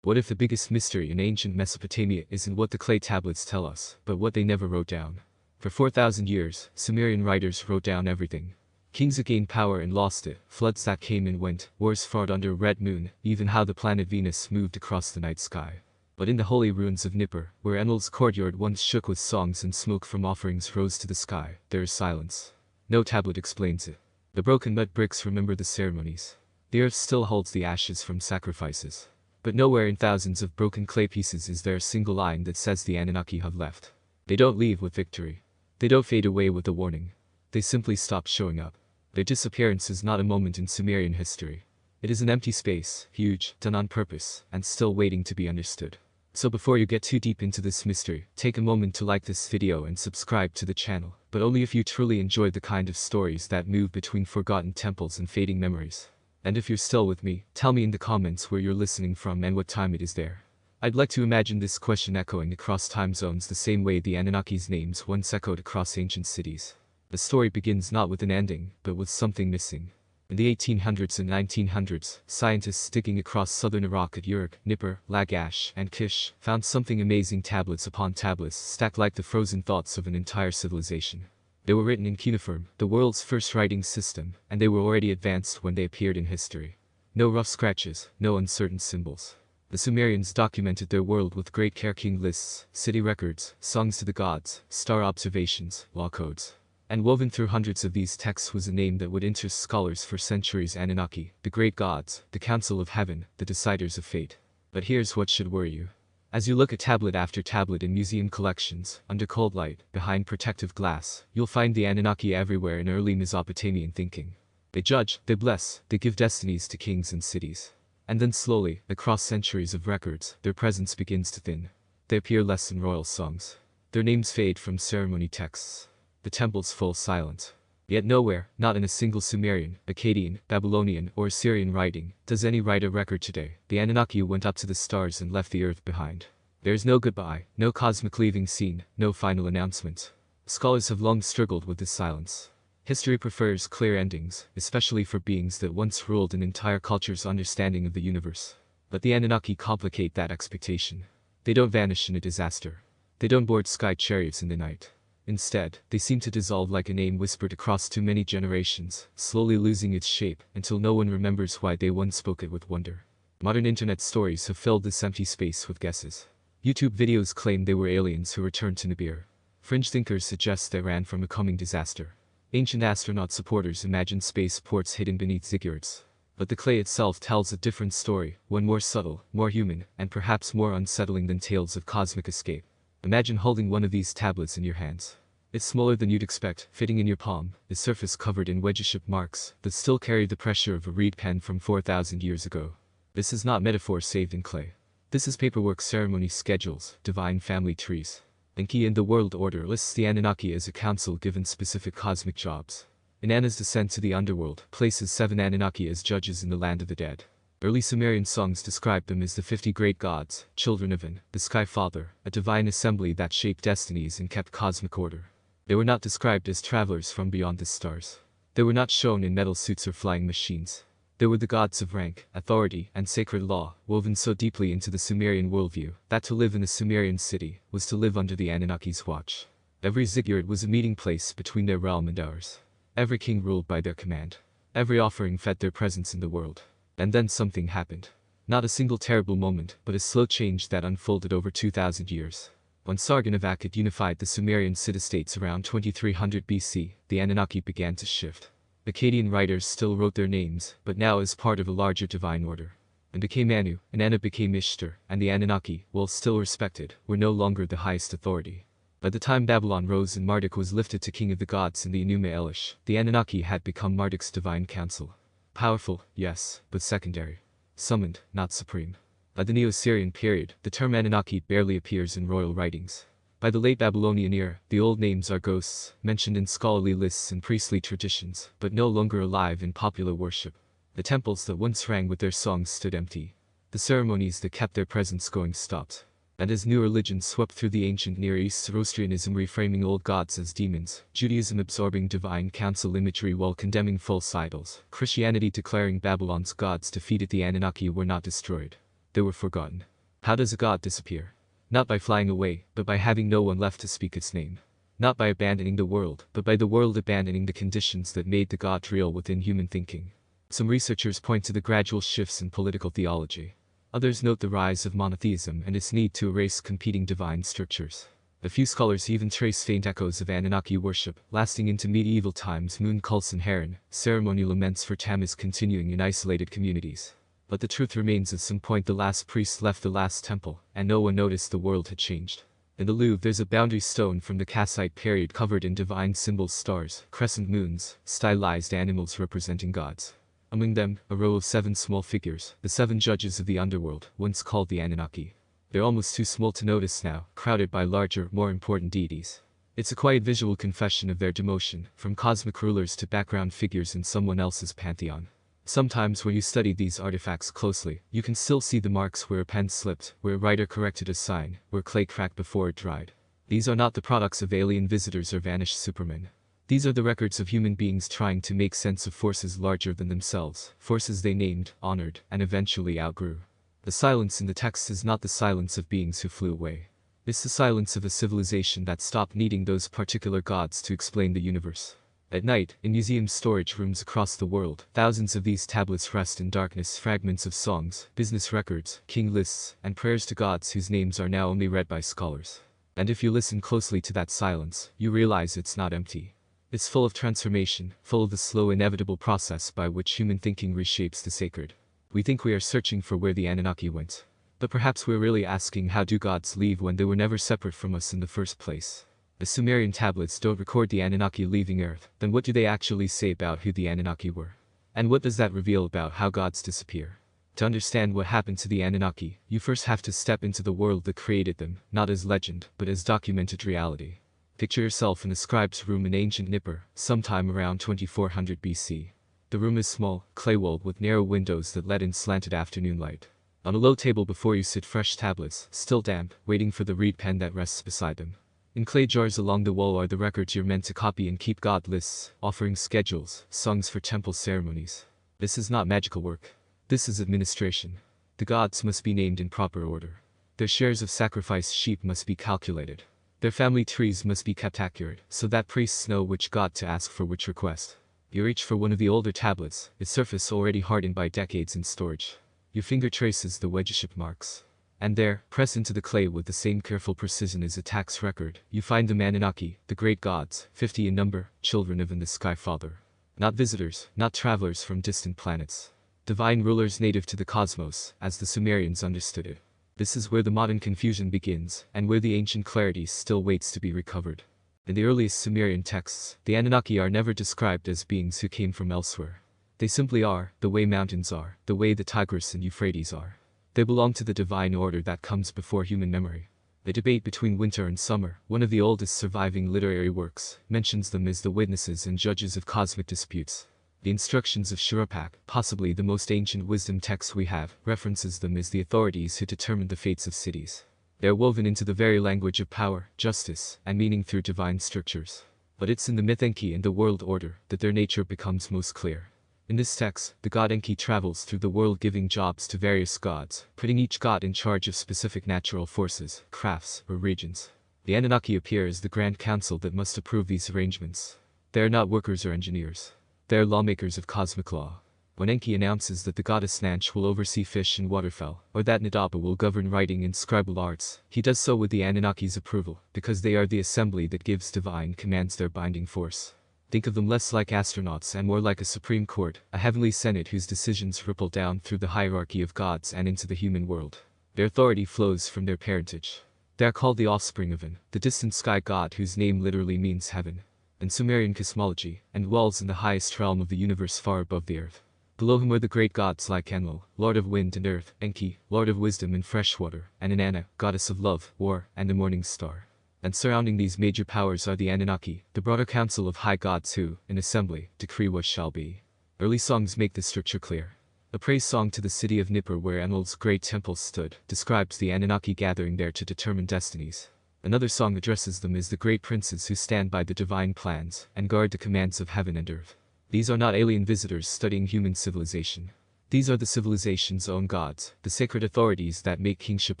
What if the biggest mystery in ancient Mesopotamia isn't what the clay tablets tell us, but what they never wrote down? For 4,000 years, Sumerian writers wrote down everything. Kings that gained power and lost it, floods that came and went, wars fought under a red moon, even how the planet Venus moved across the night sky. But in the holy ruins of Nippur, where Enlil's courtyard once shook with songs and smoke from offerings rose to the sky, there is silence. No tablet explains it. The broken mud bricks remember the ceremonies. The earth still holds the ashes from sacrifices. But nowhere in thousands of broken clay pieces is there a single line that says the Anunnaki have left. They don't leave with victory. They don't fade away with a warning. They simply stop showing up. Their disappearance is not a moment in Sumerian history. It is an empty space, huge, done on purpose, and still waiting to be understood. So before you get too deep into this mystery, take a moment to like this video and subscribe to the channel, but only if you truly enjoy the kind of stories that move between forgotten temples and fading memories. And if you're still with me, tell me in the comments where you're listening from and what time it is there. I'd like to imagine this question echoing across time zones the same way the Anunnaki's names once echoed across ancient cities. The story begins not with an ending, but with something missing. In the 1800s and 1900s, scientists digging across southern Iraq at Uruk, Nippur, Lagash, and Kish found something amazing: tablets upon tablets stacked like the frozen thoughts of an entire civilization. They were written in cuneiform, the world's first writing system, and they were already advanced when they appeared in history. No rough scratches, no uncertain symbols. The Sumerians documented their world with great care: king lists, city records, songs to the gods, star observations, law codes. And woven through hundreds of these texts was a name that would interest scholars for centuries: Anunnaki, the great gods, the council of heaven, the deciders of fate. But here's what should worry you. As you look at tablet after tablet in museum collections, under cold light, behind protective glass, you'll find the Anunnaki everywhere in early Mesopotamian thinking. They judge, they bless, they give destinies to kings and cities. And then slowly, across centuries of records, their presence begins to thin. They appear less in royal songs. Their names fade from ceremony texts. The temples fall silent. Yet nowhere, not in a single Sumerian, Akkadian, Babylonian, or Assyrian writing, does any write a record today: the Anunnaki went up to the stars and left the earth behind. There is no goodbye, no cosmic leaving scene, no final announcement. Scholars have long struggled with this silence. History prefers clear endings, especially for beings that once ruled an entire culture's understanding of the universe. But the Anunnaki complicate that expectation. They don't vanish in a disaster. They don't board sky chariots in the night. Instead, they seem to dissolve like a name whispered across too many generations, slowly losing its shape until no one remembers why they once spoke it with wonder. Modern internet stories have filled this empty space with guesses. YouTube videos claim they were aliens who returned to Nibiru. Fringe thinkers suggest they ran from a coming disaster. Ancient astronaut supporters imagine spaceports hidden beneath ziggurats. But the clay itself tells a different story, one more subtle, more human, and perhaps more unsettling than tales of cosmic escape. Imagine holding one of these tablets in your hands. It's smaller than you'd expect, fitting in your palm, the surface covered in wedge-shaped marks that still carry the pressure of a reed pen from 4,000 years ago. This is not metaphor saved in clay. This is paperwork: ceremony schedules, divine family trees. Enki in the World Order lists the Anunnaki as a council given specific cosmic jobs. In Anna's descent to the underworld, places 7 Anunnaki as judges in the land of the dead. Early Sumerian songs describe them as the 50 great gods, children of An, the Sky Father, a divine assembly that shaped destinies and kept cosmic order. They were not described as travelers from beyond the stars. They were not shown in metal suits or flying machines. They were the gods of rank, authority, and sacred law, woven so deeply into the Sumerian worldview that to live in a Sumerian city was to live under the Anunnaki's watch. Every ziggurat was a meeting place between their realm and ours. Every king ruled by their command. Every offering fed their presence in the world. And then something happened. Not a single terrible moment, but a slow change that unfolded over 2,000 years. When Sargon of Akkad unified the Sumerian city-states around 2300 BC, the Anunnaki began to shift. Akkadian writers still wrote their names, but now as part of a larger divine order. And became Anu, and Anna became Ishtar, and the Anunnaki, while still respected, were no longer the highest authority. By the time Babylon rose and Marduk was lifted to king of the gods in the Enuma Elish, the Anunnaki had become Marduk's divine council. Powerful, yes, but secondary. Summoned, not supreme. By the Neo-Assyrian period, the term Anunnaki barely appears in royal writings. By the late Babylonian era, the old names are ghosts, mentioned in scholarly lists and priestly traditions, but no longer alive in popular worship. The temples that once rang with their songs stood empty. The ceremonies that kept their presence going stopped. And as new religions swept through the ancient Near East, Zoroastrianism reframing old gods as demons, Judaism absorbing divine council imagery while condemning false idols, Christianity declaring Babylon's gods defeated, the Anunnaki were not destroyed. They were forgotten. How does a god disappear? Not by flying away, but by having no one left to speak its name. Not by abandoning the world, but by the world abandoning the conditions that made the god real within human thinking. Some researchers point to the gradual shifts in political theology. Others note the rise of monotheism and its need to erase competing divine structures. A few scholars even trace faint echoes of Anunnaki worship, lasting into medieval times, moon cults and Heron, ceremonial laments for Tammuz continuing in isolated communities. But the truth remains, at some point the last priest left the last temple, and no one noticed the world had changed. In the Louvre there's a boundary stone from the Kassite period covered in divine symbols: stars, crescent moons, stylized animals representing gods. Among them, a row of 7 small figures, the 7 judges of the underworld, once called the Anunnaki. They're almost too small to notice now, crowded by larger, more important deities. It's a quiet visual confession of their demotion, from cosmic rulers to background figures in someone else's pantheon. Sometimes when you study these artifacts closely, you can still see the marks where a pen slipped, where a writer corrected a sign, where clay cracked before it dried. These are not the products of alien visitors or vanished supermen. These are the records of human beings trying to make sense of forces larger than themselves, forces they named, honored, and eventually outgrew. The silence in the text is not the silence of beings who flew away. It's the silence of a civilization that stopped needing those particular gods to explain the universe. At night, in museum storage rooms across the world, thousands of these tablets rest in darkness, fragments of songs, business records, king lists, and prayers to gods whose names are now only read by scholars. And if you listen closely to that silence, you realize it's not empty. It's full of transformation, full of the slow, inevitable process by which human thinking reshapes the sacred. We think we are searching for where the Anunnaki went. But perhaps we're really asking, how do gods leave when they were never separate from us in the first place? The Sumerian tablets don't record the Anunnaki leaving Earth, then what do they actually say about who the Anunnaki were? And what does that reveal about how gods disappear? To understand what happened to the Anunnaki, you first have to step into the world that created them, not as legend, but as documented reality. Picture yourself in a scribe's room in ancient Nippur, sometime around 2400 BC. The room is small, clay-walled with narrow windows that let in slanted afternoon light. On a low table before you sit fresh tablets, still damp, waiting for the reed pen that rests beside them. In clay jars along the wall are the records you're meant to copy and keep: god lists, offering schedules, songs for temple ceremonies. This is not magical work. This is administration. The gods must be named in proper order. Their shares of sacrificed sheep must be calculated. Their family trees must be kept accurate, so that priests know which god to ask for which request. You reach for one of the older tablets, its surface already hardened by decades in storage. Your finger traces the wedge-ship marks. And there, pressed into the clay with the same careful precision as a tax record, you find the Anunnaki, the great gods, 50 in number, children of the Sky Father. Not visitors, not travelers from distant planets. Divine rulers native to the cosmos, as the Sumerians understood it. This is where the modern confusion begins, and where the ancient clarity still waits to be recovered. In the earliest Sumerian texts, the Anunnaki are never described as beings who came from elsewhere. They simply are, the way mountains are, the way the Tigris and Euphrates are. They belong to the divine order that comes before human memory. The debate between winter and summer, one of the oldest surviving literary works, mentions them as the witnesses and judges of cosmic disputes. The instructions of Shurapak, possibly the most ancient wisdom text we have, references them as the authorities who determine the fates of cities. They are woven into the very language of power, justice, and meaning through divine structures. But it's in the myth Enki and the world order that their nature becomes most clear. In this text, the god Enki travels through the world giving jobs to various gods, putting each god in charge of specific natural forces, crafts, or regions. The Anunnaki appear as the grand council that must approve these arrangements. They are not workers or engineers. They are lawmakers of cosmic law. When Enki announces that the goddess Nanch will oversee fish and waterfowl, or that Nadaba will govern writing and scribal arts, he does so with the Anunnaki's approval, because they are the assembly that gives divine commands their binding force. Think of them less like astronauts and more like a supreme court, a heavenly senate whose decisions ripple down through the hierarchy of gods and into the human world. Their authority flows from their parentage. They are called the offspring of An, the distant sky god whose name literally means heaven. In Sumerian cosmology, and dwells in the highest realm of the universe far above the earth. Below him are the great gods like Enlil, lord of wind and earth, Enki, lord of wisdom and fresh water, and Inanna, goddess of love, war, and the morning star. And surrounding these major powers are the Anunnaki, the broader council of high gods who, in assembly, decree what shall be. Early songs make this structure clear. A praise song to the city of Nippur where Enlil's great temple stood, describes the Anunnaki gathering there to determine destinies. Another song addresses them as the great princes who stand by the divine plans, and guard the commands of heaven and earth. These are not alien visitors studying human civilization. These are the civilization's own gods, the sacred authorities that make kingship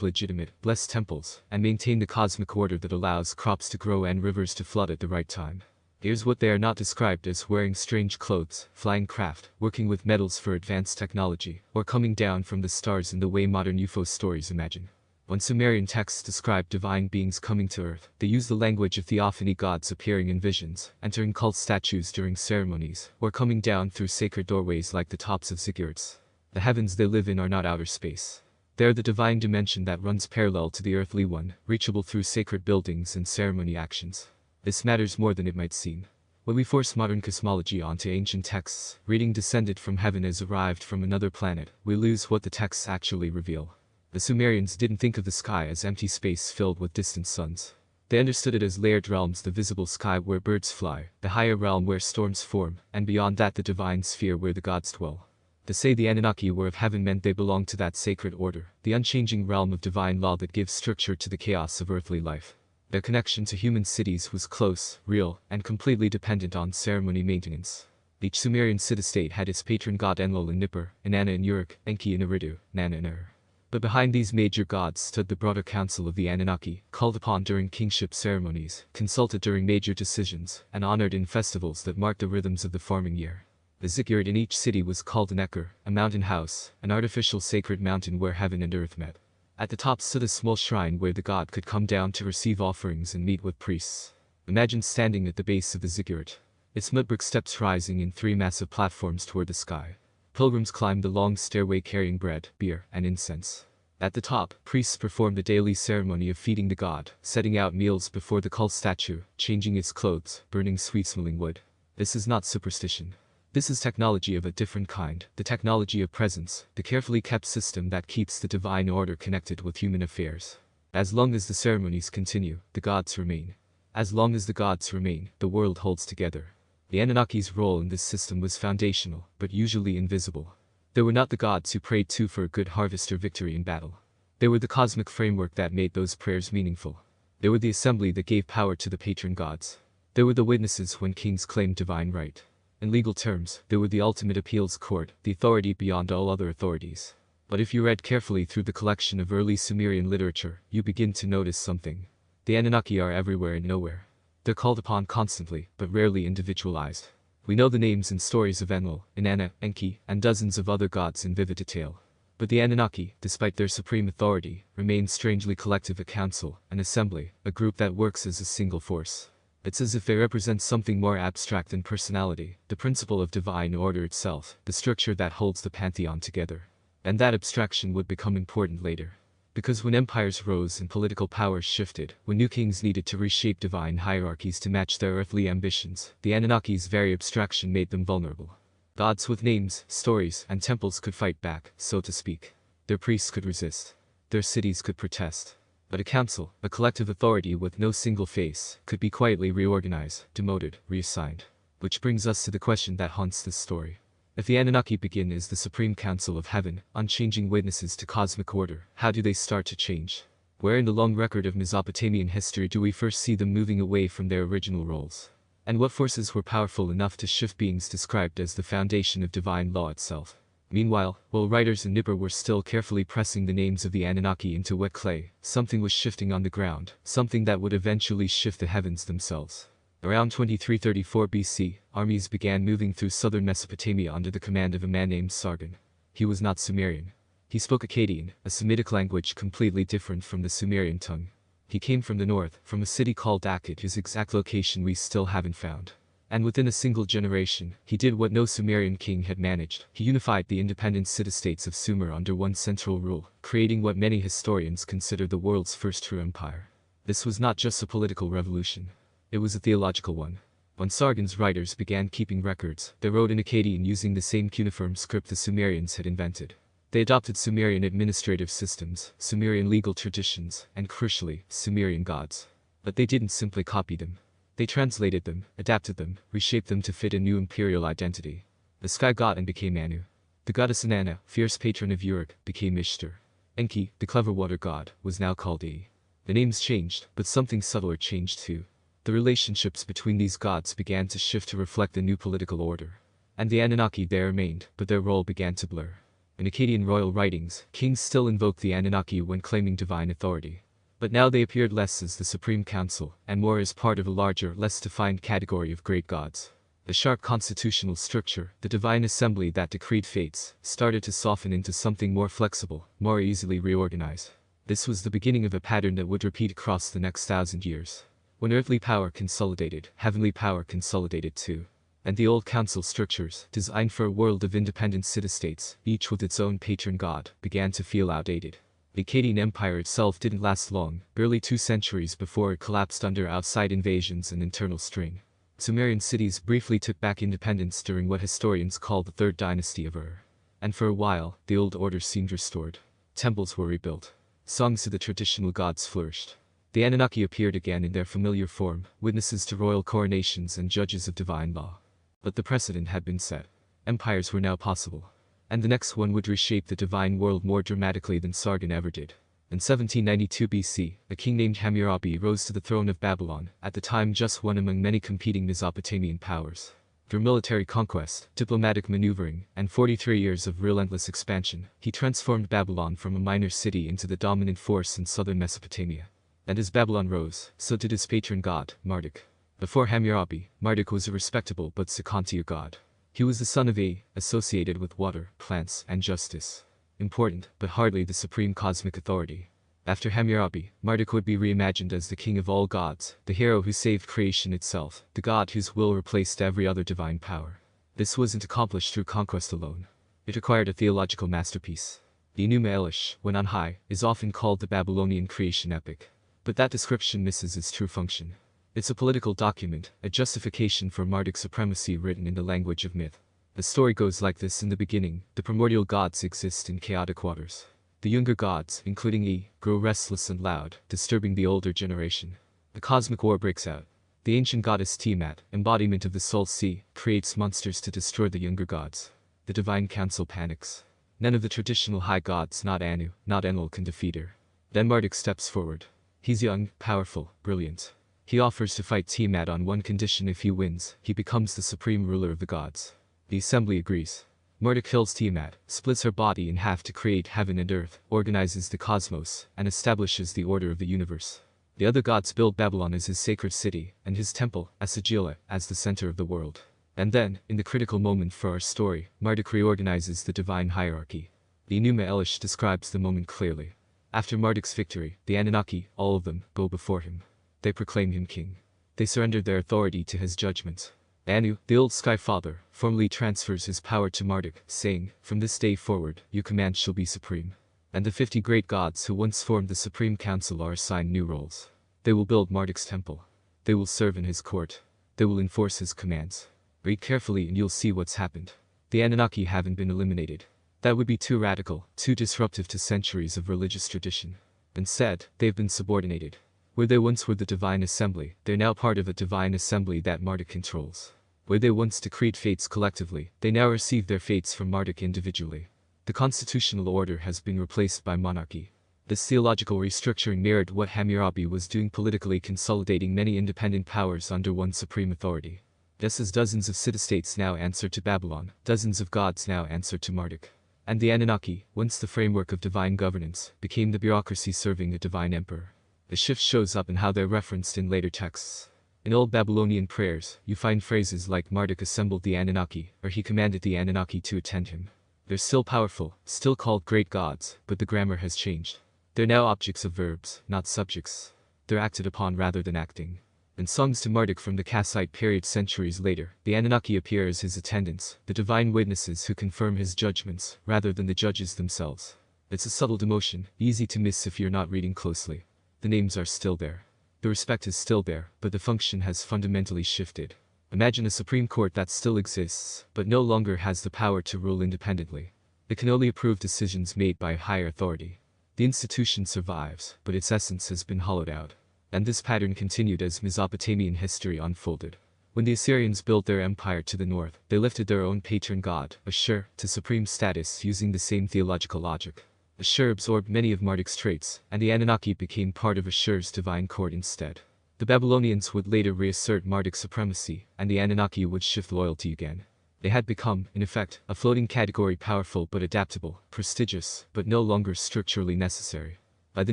legitimate, bless temples, and maintain the cosmic order that allows crops to grow and rivers to flood at the right time. Here's what they are not described as: wearing strange clothes, flying craft, working with metals for advanced technology, or coming down from the stars in the way modern UFO stories imagine. When Sumerian texts describe divine beings coming to Earth, they use the language of theophany, gods appearing in visions, entering cult statues during ceremonies, or coming down through sacred doorways like the tops of ziggurats. The heavens they live in are not outer space. They are the divine dimension that runs parallel to the earthly one, reachable through sacred buildings and ceremony actions. This matters more than it might seem. When we force modern cosmology onto ancient texts, reading descended from heaven as arrived from another planet, we lose what the texts actually reveal. The Sumerians didn't think of the sky as empty space filled with distant suns. They understood it as layered realms: the visible sky where birds fly, the higher realm where storms form, and beyond that the divine sphere where the gods dwell. To say the Anunnaki were of heaven meant they belonged to that sacred order, the unchanging realm of divine law that gives structure to the chaos of earthly life. Their connection to human cities was close, real, and completely dependent on ceremony maintenance. Each Sumerian city-state had its patron god: Enlil in Nippur, Inanna in Uruk, Enki in Eridu, Nanna in Ur. But behind these major gods stood the broader council of the Anunnaki, called upon during kingship ceremonies, consulted during major decisions, and honored in festivals that marked the rhythms of the farming year. The ziggurat in each city was called an ekar, a mountain house, an artificial sacred mountain where heaven and earth met. At the top stood a small shrine where the god could come down to receive offerings and meet with priests. Imagine standing at the base of the ziggurat, its mud brick steps rising in 3 massive platforms toward the sky. Pilgrims climbed the long stairway carrying bread, beer, and incense. At the top, priests performed the daily ceremony of feeding the god, setting out meals before the cult statue, changing its clothes, burning sweet-smelling wood. This is not superstition. This is technology of a different kind, the technology of presence, the carefully kept system that keeps the divine order connected with human affairs. As long as the ceremonies continue, the gods remain. As long as the gods remain, the world holds together. The Anunnaki's role in this system was foundational, but usually invisible. They were not the gods who prayed to for a good harvest or victory in battle. They were the cosmic framework that made those prayers meaningful. They were the assembly that gave power to the patron gods. They were the witnesses when kings claimed divine right. In legal terms, they were the ultimate appeals court, the authority beyond all other authorities. But if you read carefully through the collection of early Sumerian literature, you begin to notice something. The Anunnaki are everywhere and nowhere. They're called upon constantly, but rarely individualized. We know the names and stories of Enlil, Inanna, Enki, and dozens of other gods in vivid detail. But the Anunnaki, despite their supreme authority, remain strangely collective: a council, an assembly, a group that works as a single force. It's as if they represent something more abstract than personality, the principle of divine order itself, the structure that holds the pantheon together. And that abstraction would become important later. Because when empires rose and political powers shifted, when new kings needed to reshape divine hierarchies to match their earthly ambitions, the Anunnaki's very abstraction made them vulnerable. Gods with names, stories, and temples could fight back, so to speak. Their priests could resist. Their cities could protest. But a council, a collective authority with no single face, could be quietly reorganized, demoted, reassigned. Which brings us to the question that haunts this story. If the Anunnaki begin as the supreme council of heaven, unchanging witnesses to cosmic order, how do they start to change? Where in the long record of Mesopotamian history do we first see them moving away from their original roles? And what forces were powerful enough to shift beings described as the foundation of divine law itself? Meanwhile, while writers in Nippur were still carefully pressing the names of the Anunnaki into wet clay, something was shifting on the ground, something that would eventually shift the heavens themselves. Around 2334 BC, armies began moving through southern Mesopotamia under the command of a man named Sargon. He was not Sumerian. He spoke Akkadian, a Semitic language completely different from the Sumerian tongue. He came from the north, from a city called Akkad, whose exact location we still haven't found. And within a single generation, he did what no Sumerian king had managed. He unified the independent city-states of Sumer under one central rule, creating what many historians consider the world's first true empire. This was not just a political revolution. It was a theological one. When Sargon's writers began keeping records, they wrote in Akkadian using the same cuneiform script the Sumerians had invented. They adopted Sumerian administrative systems, Sumerian legal traditions, and crucially, Sumerian gods. But they didn't simply copy them. They translated them, adapted them, reshaped them to fit a new imperial identity. The sky god and became Anu. The goddess Inanna, fierce patron of Uruk, became Ishtar. Enki, the clever water god, was now called Ea. The names changed, but something subtler changed too. The relationships between these gods began to shift to reflect the new political order. And the Anunnaki there remained, but their role began to blur. In Akkadian royal writings, kings still invoked the Anunnaki when claiming divine authority. But now they appeared less as the Supreme Council, and more as part of a larger, less defined category of great gods. The sharp constitutional structure, the divine assembly that decreed fates, started to soften into something more flexible, more easily reorganized. This was the beginning of a pattern that would repeat across the next 1,000 years. When earthly power consolidated, heavenly power consolidated too. And the old council structures, designed for a world of independent city-states, each with its own patron god, began to feel outdated. The Akkadian Empire itself didn't last long, barely 2 centuries before it collapsed under outside invasions and internal strain. Sumerian cities briefly took back independence during what historians call the Third Dynasty of Ur. And for a while, the old order seemed restored. Temples were rebuilt. Songs to the traditional gods flourished. The Anunnaki appeared again in their familiar form, witnesses to royal coronations and judges of divine law. But the precedent had been set. Empires were now possible. And the next one would reshape the divine world more dramatically than Sargon ever did. In 1792 BC, a king named Hammurabi rose to the throne of Babylon, at the time just one among many competing Mesopotamian powers. Through military conquest, diplomatic maneuvering, and 43 years of relentless expansion, he transformed Babylon from a minor city into the dominant force in southern Mesopotamia. And as Babylon rose, so did his patron god, Marduk. Before Hammurabi, Marduk was a respectable but second-tier god. He was the son of Ea, associated with water, plants, and justice. Important, but hardly the supreme cosmic authority. After Hammurabi, Marduk would be reimagined as the king of all gods, the hero who saved creation itself, the god whose will replaced every other divine power. This wasn't accomplished through conquest alone. It required a theological masterpiece. The Enuma Elish, when on high, is often called the Babylonian creation epic. But that description misses its true function. It's a political document, a justification for Marduk's supremacy written in the language of myth. The story goes like this: in the beginning, the primordial gods exist in chaotic waters. The younger gods, including Ea, grow restless and loud, disturbing the older generation. The cosmic war breaks out. The ancient goddess Tiamat, embodiment of the soul sea, creates monsters to destroy the younger gods. The divine council panics. None of the traditional high gods, not Anu, not Enlil, can defeat her. Then Marduk steps forward. He's young, powerful, brilliant. He offers to fight Tiamat on one condition: if he wins, he becomes the supreme ruler of the gods. The assembly agrees. Marduk kills Tiamat, splits her body in half to create heaven and earth, organizes the cosmos, and establishes the order of the universe. The other gods build Babylon as his sacred city, and his temple, Asagila, as the center of the world. And then, in the critical moment for our story, Marduk reorganizes the divine hierarchy. The Enuma Elish describes the moment clearly. After Marduk's victory, the Anunnaki, all of them, bow before him. They proclaim him king. They surrender their authority to his judgments. Anu, the old Sky Father, formally transfers his power to Marduk, saying, "From this day forward, your command shall be supreme." And the 50 great gods who once formed the Supreme Council are assigned new roles. They will build Marduk's temple. They will serve in his court. They will enforce his commands. Read carefully and you'll see what's happened. The Anunnaki haven't been eliminated. That would be too radical, too disruptive to centuries of religious tradition. Instead, they've been subordinated. Where they once were the divine assembly, they're now part of a divine assembly that Marduk controls. Where they once decreed fates collectively, they now receive their fates from Marduk individually. The constitutional order has been replaced by monarchy. This theological restructuring mirrored what Hammurabi was doing politically, consolidating many independent powers under one supreme authority. Just as dozens of city-states now answer to Babylon, dozens of gods now answer to Marduk. And the Anunnaki, once the framework of divine governance, became the bureaucracy serving a divine emperor. The shift shows up in how they're referenced in later texts. In old Babylonian prayers, you find phrases like Marduk assembled the Anunnaki, or he commanded the Anunnaki to attend him. They're still powerful, still called great gods, but the grammar has changed. They're now objects of verbs, not subjects. They're acted upon rather than acting. In songs to Marduk from the Kassite period centuries later, the Anunnaki appear as his attendants, the divine witnesses who confirm his judgments, rather than the judges themselves. It's a subtle demotion, easy to miss if you're not reading closely. The names are still there. The respect is still there, but the function has fundamentally shifted. Imagine a Supreme Court that still exists, but no longer has the power to rule independently. It can only approve decisions made by a higher authority. The institution survives, but its essence has been hollowed out. And this pattern continued as Mesopotamian history unfolded. When the Assyrians built their empire to the north, they lifted their own patron god, Ashur, to supreme status using the same theological logic. Ashur absorbed many of Marduk's traits, and the Anunnaki became part of Ashur's divine court instead. The Babylonians would later reassert Marduk's supremacy, and the Anunnaki would shift loyalty again. They had become, in effect, a floating category, powerful but adaptable, prestigious, but no longer structurally necessary. By the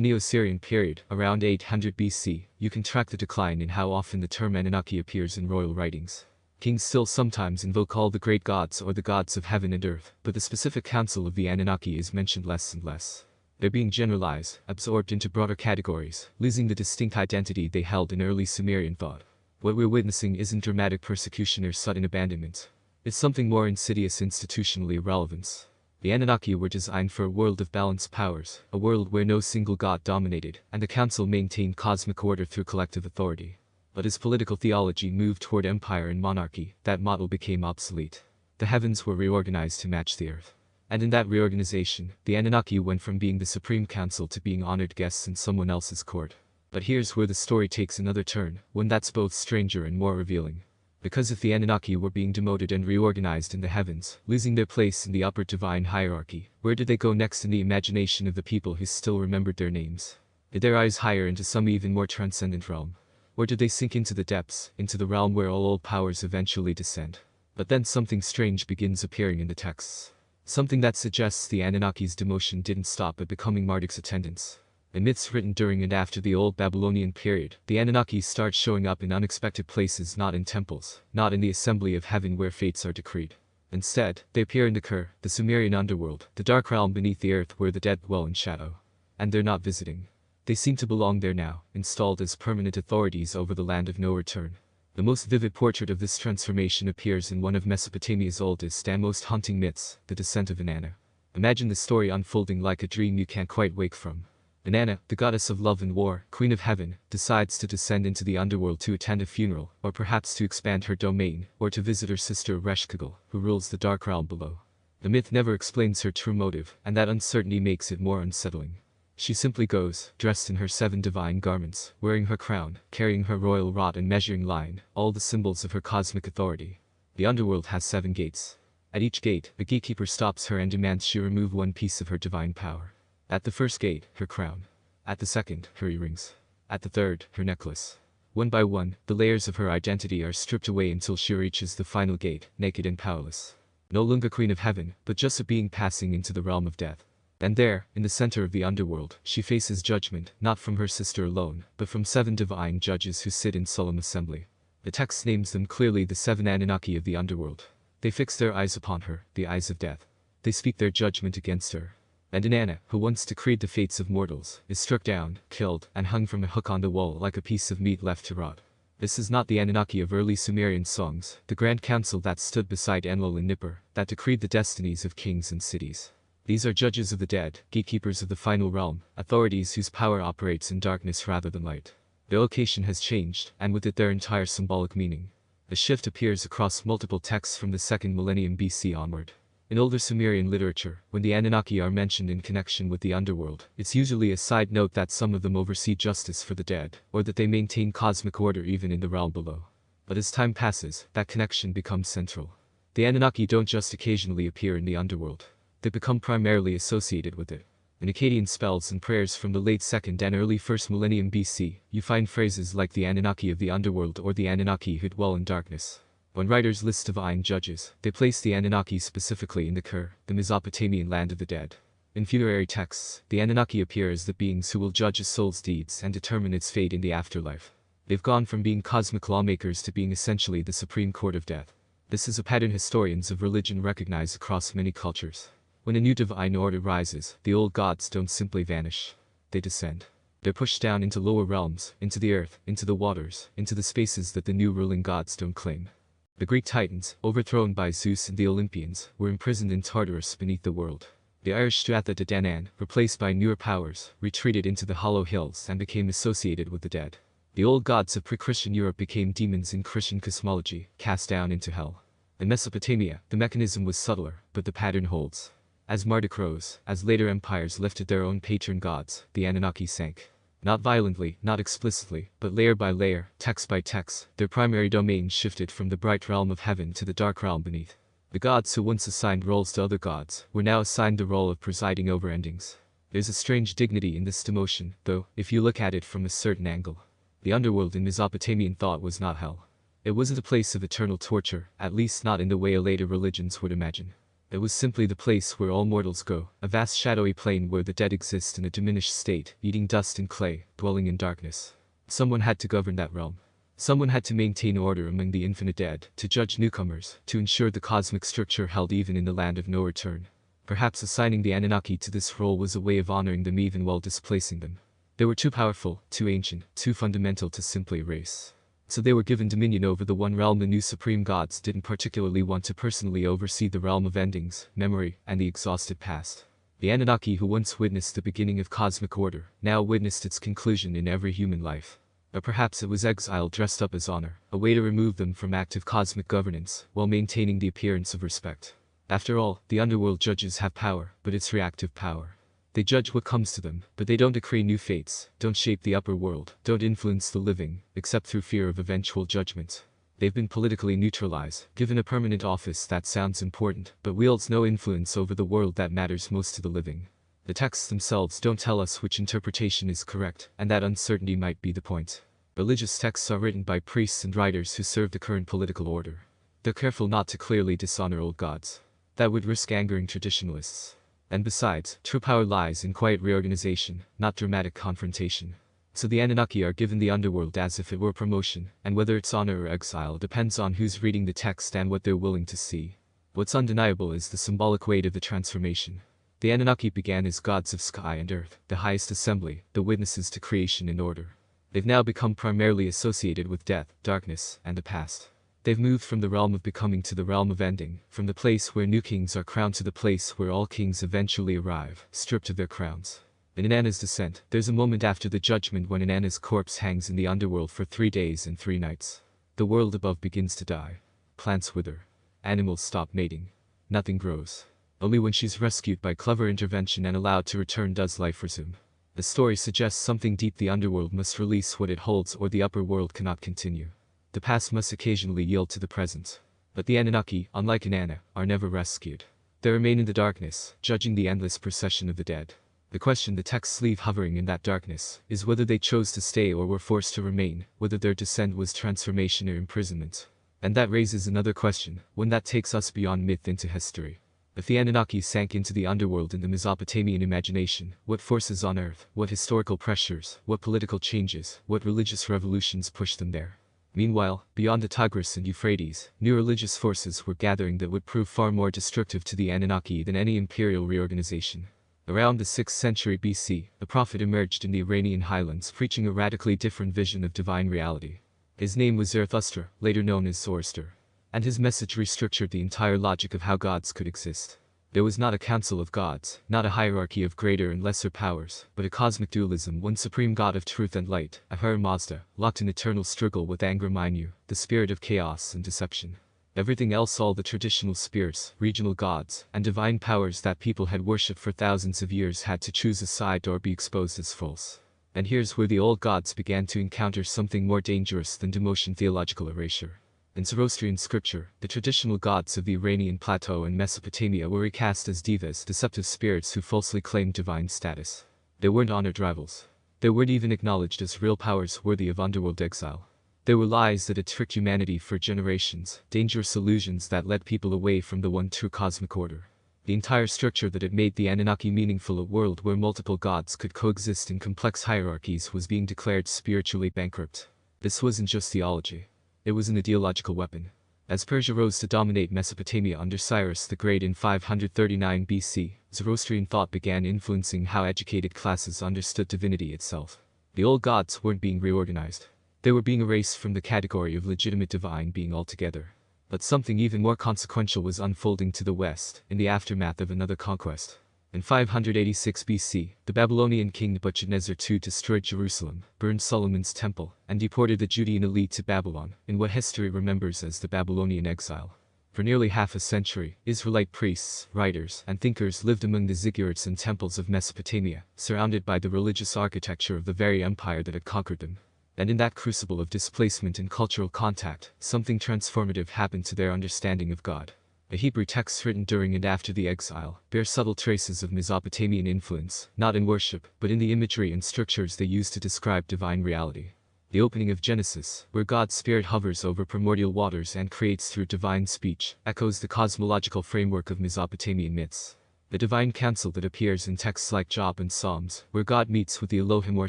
Neo-Assyrian period, around 800 BC, you can track the decline in how often the term Anunnaki appears in royal writings. Kings still sometimes invoke all the great gods or the gods of heaven and earth, but the specific council of the Anunnaki is mentioned less and less. They're being generalized, absorbed into broader categories, losing the distinct identity they held in early Sumerian thought. What we're witnessing isn't dramatic persecution or sudden abandonment. It's something more insidious, institutionally irrelevance. The Anunnaki were designed for a world of balanced powers, a world where no single god dominated, and the council maintained cosmic order through collective authority. But as political theology moved toward empire and monarchy, that model became obsolete. The heavens were reorganized to match the earth. And in that reorganization, the Anunnaki went from being the supreme council to being honored guests in someone else's court. But here's where the story takes another turn, one that's both stranger and more revealing. Because if the Anunnaki were being demoted and reorganized in the heavens, losing their place in the upper divine hierarchy, where did they go next in the imagination of the people who still remembered their names? Did their eyes higher into some even more transcendent realm? Or did they sink into the depths, into the realm where all old powers eventually descend? But then something strange begins appearing in the texts. Something that suggests the Anunnaki's demotion didn't stop at becoming Marduk's attendants. In myths written during and after the Old Babylonian period, the Anunnaki start showing up in unexpected places, not in temples, not in the assembly of heaven where fates are decreed. Instead, they appear in the Kur, the Sumerian underworld, the dark realm beneath the earth where the dead dwell in shadow. And they're not visiting. They seem to belong there now, installed as permanent authorities over the land of no return. The most vivid portrait of this transformation appears in one of Mesopotamia's oldest and most haunting myths, the descent of Inanna. Imagine the story unfolding like a dream you can't quite wake from. Inanna, the goddess of love and war, queen of heaven, decides to descend into the underworld to attend a funeral, or perhaps to expand her domain, or to visit her sister Reshkagul, who rules the dark realm below. The myth never explains her true motive, and that uncertainty makes it more unsettling. She simply goes, dressed in her 7 divine garments, wearing her crown, carrying her royal rod and measuring line, all the symbols of her cosmic authority. The underworld has 7 gates. At each gate, a gatekeeper stops her and demands she remove one piece of her divine power. At the first gate, her crown. At the second, her earrings. At the third, her necklace. One by one, the layers of her identity are stripped away until she reaches the final gate, naked and powerless. No longer queen of heaven, but just a being passing into the realm of death. And there, in the center of the underworld, she faces judgment, not from her sister alone, but from 7 divine judges who sit in solemn assembly. The text names them clearly the 7 Anunnaki of the underworld. They fix their eyes upon her, the eyes of death. They speak their judgment against her. And Inanna, who once decreed the fates of mortals, is struck down, killed, and hung from a hook on the wall like a piece of meat left to rot. This is not the Anunnaki of early Sumerian songs, the grand council that stood beside Enlil and Nippur, that decreed the destinies of kings and cities. These are judges of the dead, gatekeepers of the final realm, authorities whose power operates in darkness rather than light. Their location has changed, and with it their entire symbolic meaning. The shift appears across multiple texts from the 2nd millennium BC onward. In older Sumerian literature, when the Anunnaki are mentioned in connection with the underworld, it's usually a side note that some of them oversee justice for the dead, or that they maintain cosmic order even in the realm below. But as time passes, that connection becomes central. The Anunnaki don't just occasionally appear in the underworld. They become primarily associated with it. In Akkadian spells and prayers from the late 2nd and early 1st millennium BC, you find phrases like the Anunnaki of the underworld or the Anunnaki who dwell in darkness. When writers list divine judges, they place the Anunnaki specifically in the Kur, the Mesopotamian land of the dead. In funerary texts, the Anunnaki appear as the beings who will judge a soul's deeds and determine its fate in the afterlife. They've gone from being cosmic lawmakers to being essentially the supreme court of death. This is a pattern historians of religion recognize across many cultures. When a new divine order rises, the old gods don't simply vanish. They descend. They're pushed down into lower realms, into the earth, into the waters, into the spaces that the new ruling gods don't claim. The Greek Titans, overthrown by Zeus and the Olympians, were imprisoned in Tartarus beneath the world. The Irish Stratha de Danann, replaced by newer powers, retreated into the hollow hills and became associated with the dead. The old gods of pre-Christian Europe became demons in Christian cosmology, cast down into hell. In Mesopotamia, the mechanism was subtler, but the pattern holds. As Marduk rose, as later empires lifted their own patron gods, the Anunnaki sank. Not violently, not explicitly, but layer by layer, text by text, their primary domain shifted from the bright realm of heaven to the dark realm beneath. The gods who once assigned roles to other gods were now assigned the role of presiding over endings. There's a strange dignity in this demotion, though, if you look at it from a certain angle. The underworld in Mesopotamian thought was not hell. It wasn't a place of eternal torture, at least not in the way later religions would imagine. It was simply the place where all mortals go, a vast shadowy plain where the dead exist in a diminished state, eating dust and clay, dwelling in darkness. Someone had to govern that realm. Someone had to maintain order among the infinite dead, to judge newcomers, to ensure the cosmic structure held even in the land of no return. Perhaps assigning the Anunnaki to this role was a way of honoring them even while displacing them. They were too powerful, too ancient, too fundamental to simply erase. So they were given dominion over the one realm the new supreme gods didn't particularly want to personally oversee, the realm of endings, memory, and the exhausted past. The Anunnaki who once witnessed the beginning of cosmic order, now witnessed its conclusion in every human life. Or perhaps it was exile dressed up as honor, a way to remove them from active cosmic governance, while maintaining the appearance of respect. After all, the underworld judges have power, but it's reactive power. They judge what comes to them, but they don't decree new fates, don't shape the upper world, don't influence the living, except through fear of eventual judgment. They've been politically neutralized, given a permanent office that sounds important, but wields no influence over the world that matters most to the living. The texts themselves don't tell us which interpretation is correct, and that uncertainty might be the point. Religious texts are written by priests and writers who serve the current political order. They're careful not to clearly dishonor old gods. That would risk angering traditionalists. And besides, true power lies in quiet reorganization, not dramatic confrontation. So the Anunnaki are given the underworld as if it were promotion, and whether it's honor or exile depends on who's reading the text and what they're willing to see. What's undeniable is the symbolic weight of the transformation. The Anunnaki began as gods of sky and earth, the highest assembly, the witnesses to creation and order. They've now become primarily associated with death, darkness, and the past. They've moved from the realm of becoming to the realm of ending, from the place where new kings are crowned to the place where all kings eventually arrive, stripped of their crowns. In Inanna's descent, there's a moment after the judgment when Inanna's corpse hangs in the underworld for 3 days and 3 nights. The world above begins to die. Plants wither. Animals stop mating. Nothing grows. Only when she's rescued by clever intervention and allowed to return does life resume. The story suggests something deep: the underworld must release what it holds or the upper world cannot continue. The past must occasionally yield to the present. But the Anunnaki, unlike Inanna, are never rescued. They remain in the darkness, judging the endless procession of the dead. The question the texts leave hovering in that darkness is whether they chose to stay or were forced to remain, whether their descent was transformation or imprisonment. And that raises another question, one that takes us beyond myth into history. If the Anunnaki sank into the underworld in the Mesopotamian imagination, what forces on Earth, what historical pressures, what political changes, what religious revolutions pushed them there? Meanwhile, beyond the Tigris and Euphrates, new religious forces were gathering that would prove far more destructive to the Anunnaki than any imperial reorganization. Around the 6th century BC, a prophet emerged in the Iranian highlands preaching a radically different vision of divine reality. His name was Zarathustra, later known as Zoroaster. And his message restructured the entire logic of how gods could exist. There was not a council of gods, not a hierarchy of greater and lesser powers, but a cosmic dualism, one supreme god of truth and light, Ahura Mazda, locked in eternal struggle with Angra Mainyu, the spirit of chaos and deception. Everything else, all the traditional spirits, regional gods, and divine powers that people had worshipped for thousands of years, had to choose a side or be exposed as false. And here's where the old gods began to encounter something more dangerous than demotion: theological erasure. In Zoroastrian scripture, the traditional gods of the Iranian plateau and Mesopotamia were recast as devas, deceptive spirits who falsely claimed divine status. They weren't honored rivals. They weren't even acknowledged as real powers worthy of underworld exile. They were lies that had tricked humanity for generations, dangerous illusions that led people away from the one true cosmic order. The entire structure that had made the Anunnaki meaningful, a world where multiple gods could coexist in complex hierarchies, was being declared spiritually bankrupt. This wasn't just theology. It was an ideological weapon. As Persia rose to dominate Mesopotamia under Cyrus the Great in 539 BC, Zoroastrian thought began influencing how educated classes understood divinity itself. The old gods weren't being reorganized. They were being erased from the category of legitimate divine being altogether. But something even more consequential was unfolding to the west, in the aftermath of another conquest. In 586 BC, the Babylonian king Nebuchadnezzar II destroyed Jerusalem, burned Solomon's temple, and deported the Judean elite to Babylon, in what history remembers as the Babylonian exile. For nearly half a century, Israelite priests, writers, and thinkers lived among the ziggurats and temples of Mesopotamia, surrounded by the religious architecture of the very empire that had conquered them. And in that crucible of displacement and cultural contact, something transformative happened to their understanding of God. The Hebrew texts written during and after the exile bear subtle traces of Mesopotamian influence, not in worship, but in the imagery and structures they used to describe divine reality. The opening of Genesis, where God's spirit hovers over primordial waters and creates through divine speech, echoes the cosmological framework of Mesopotamian myths. The divine council that appears in texts like Job and Psalms, where God meets with the Elohim or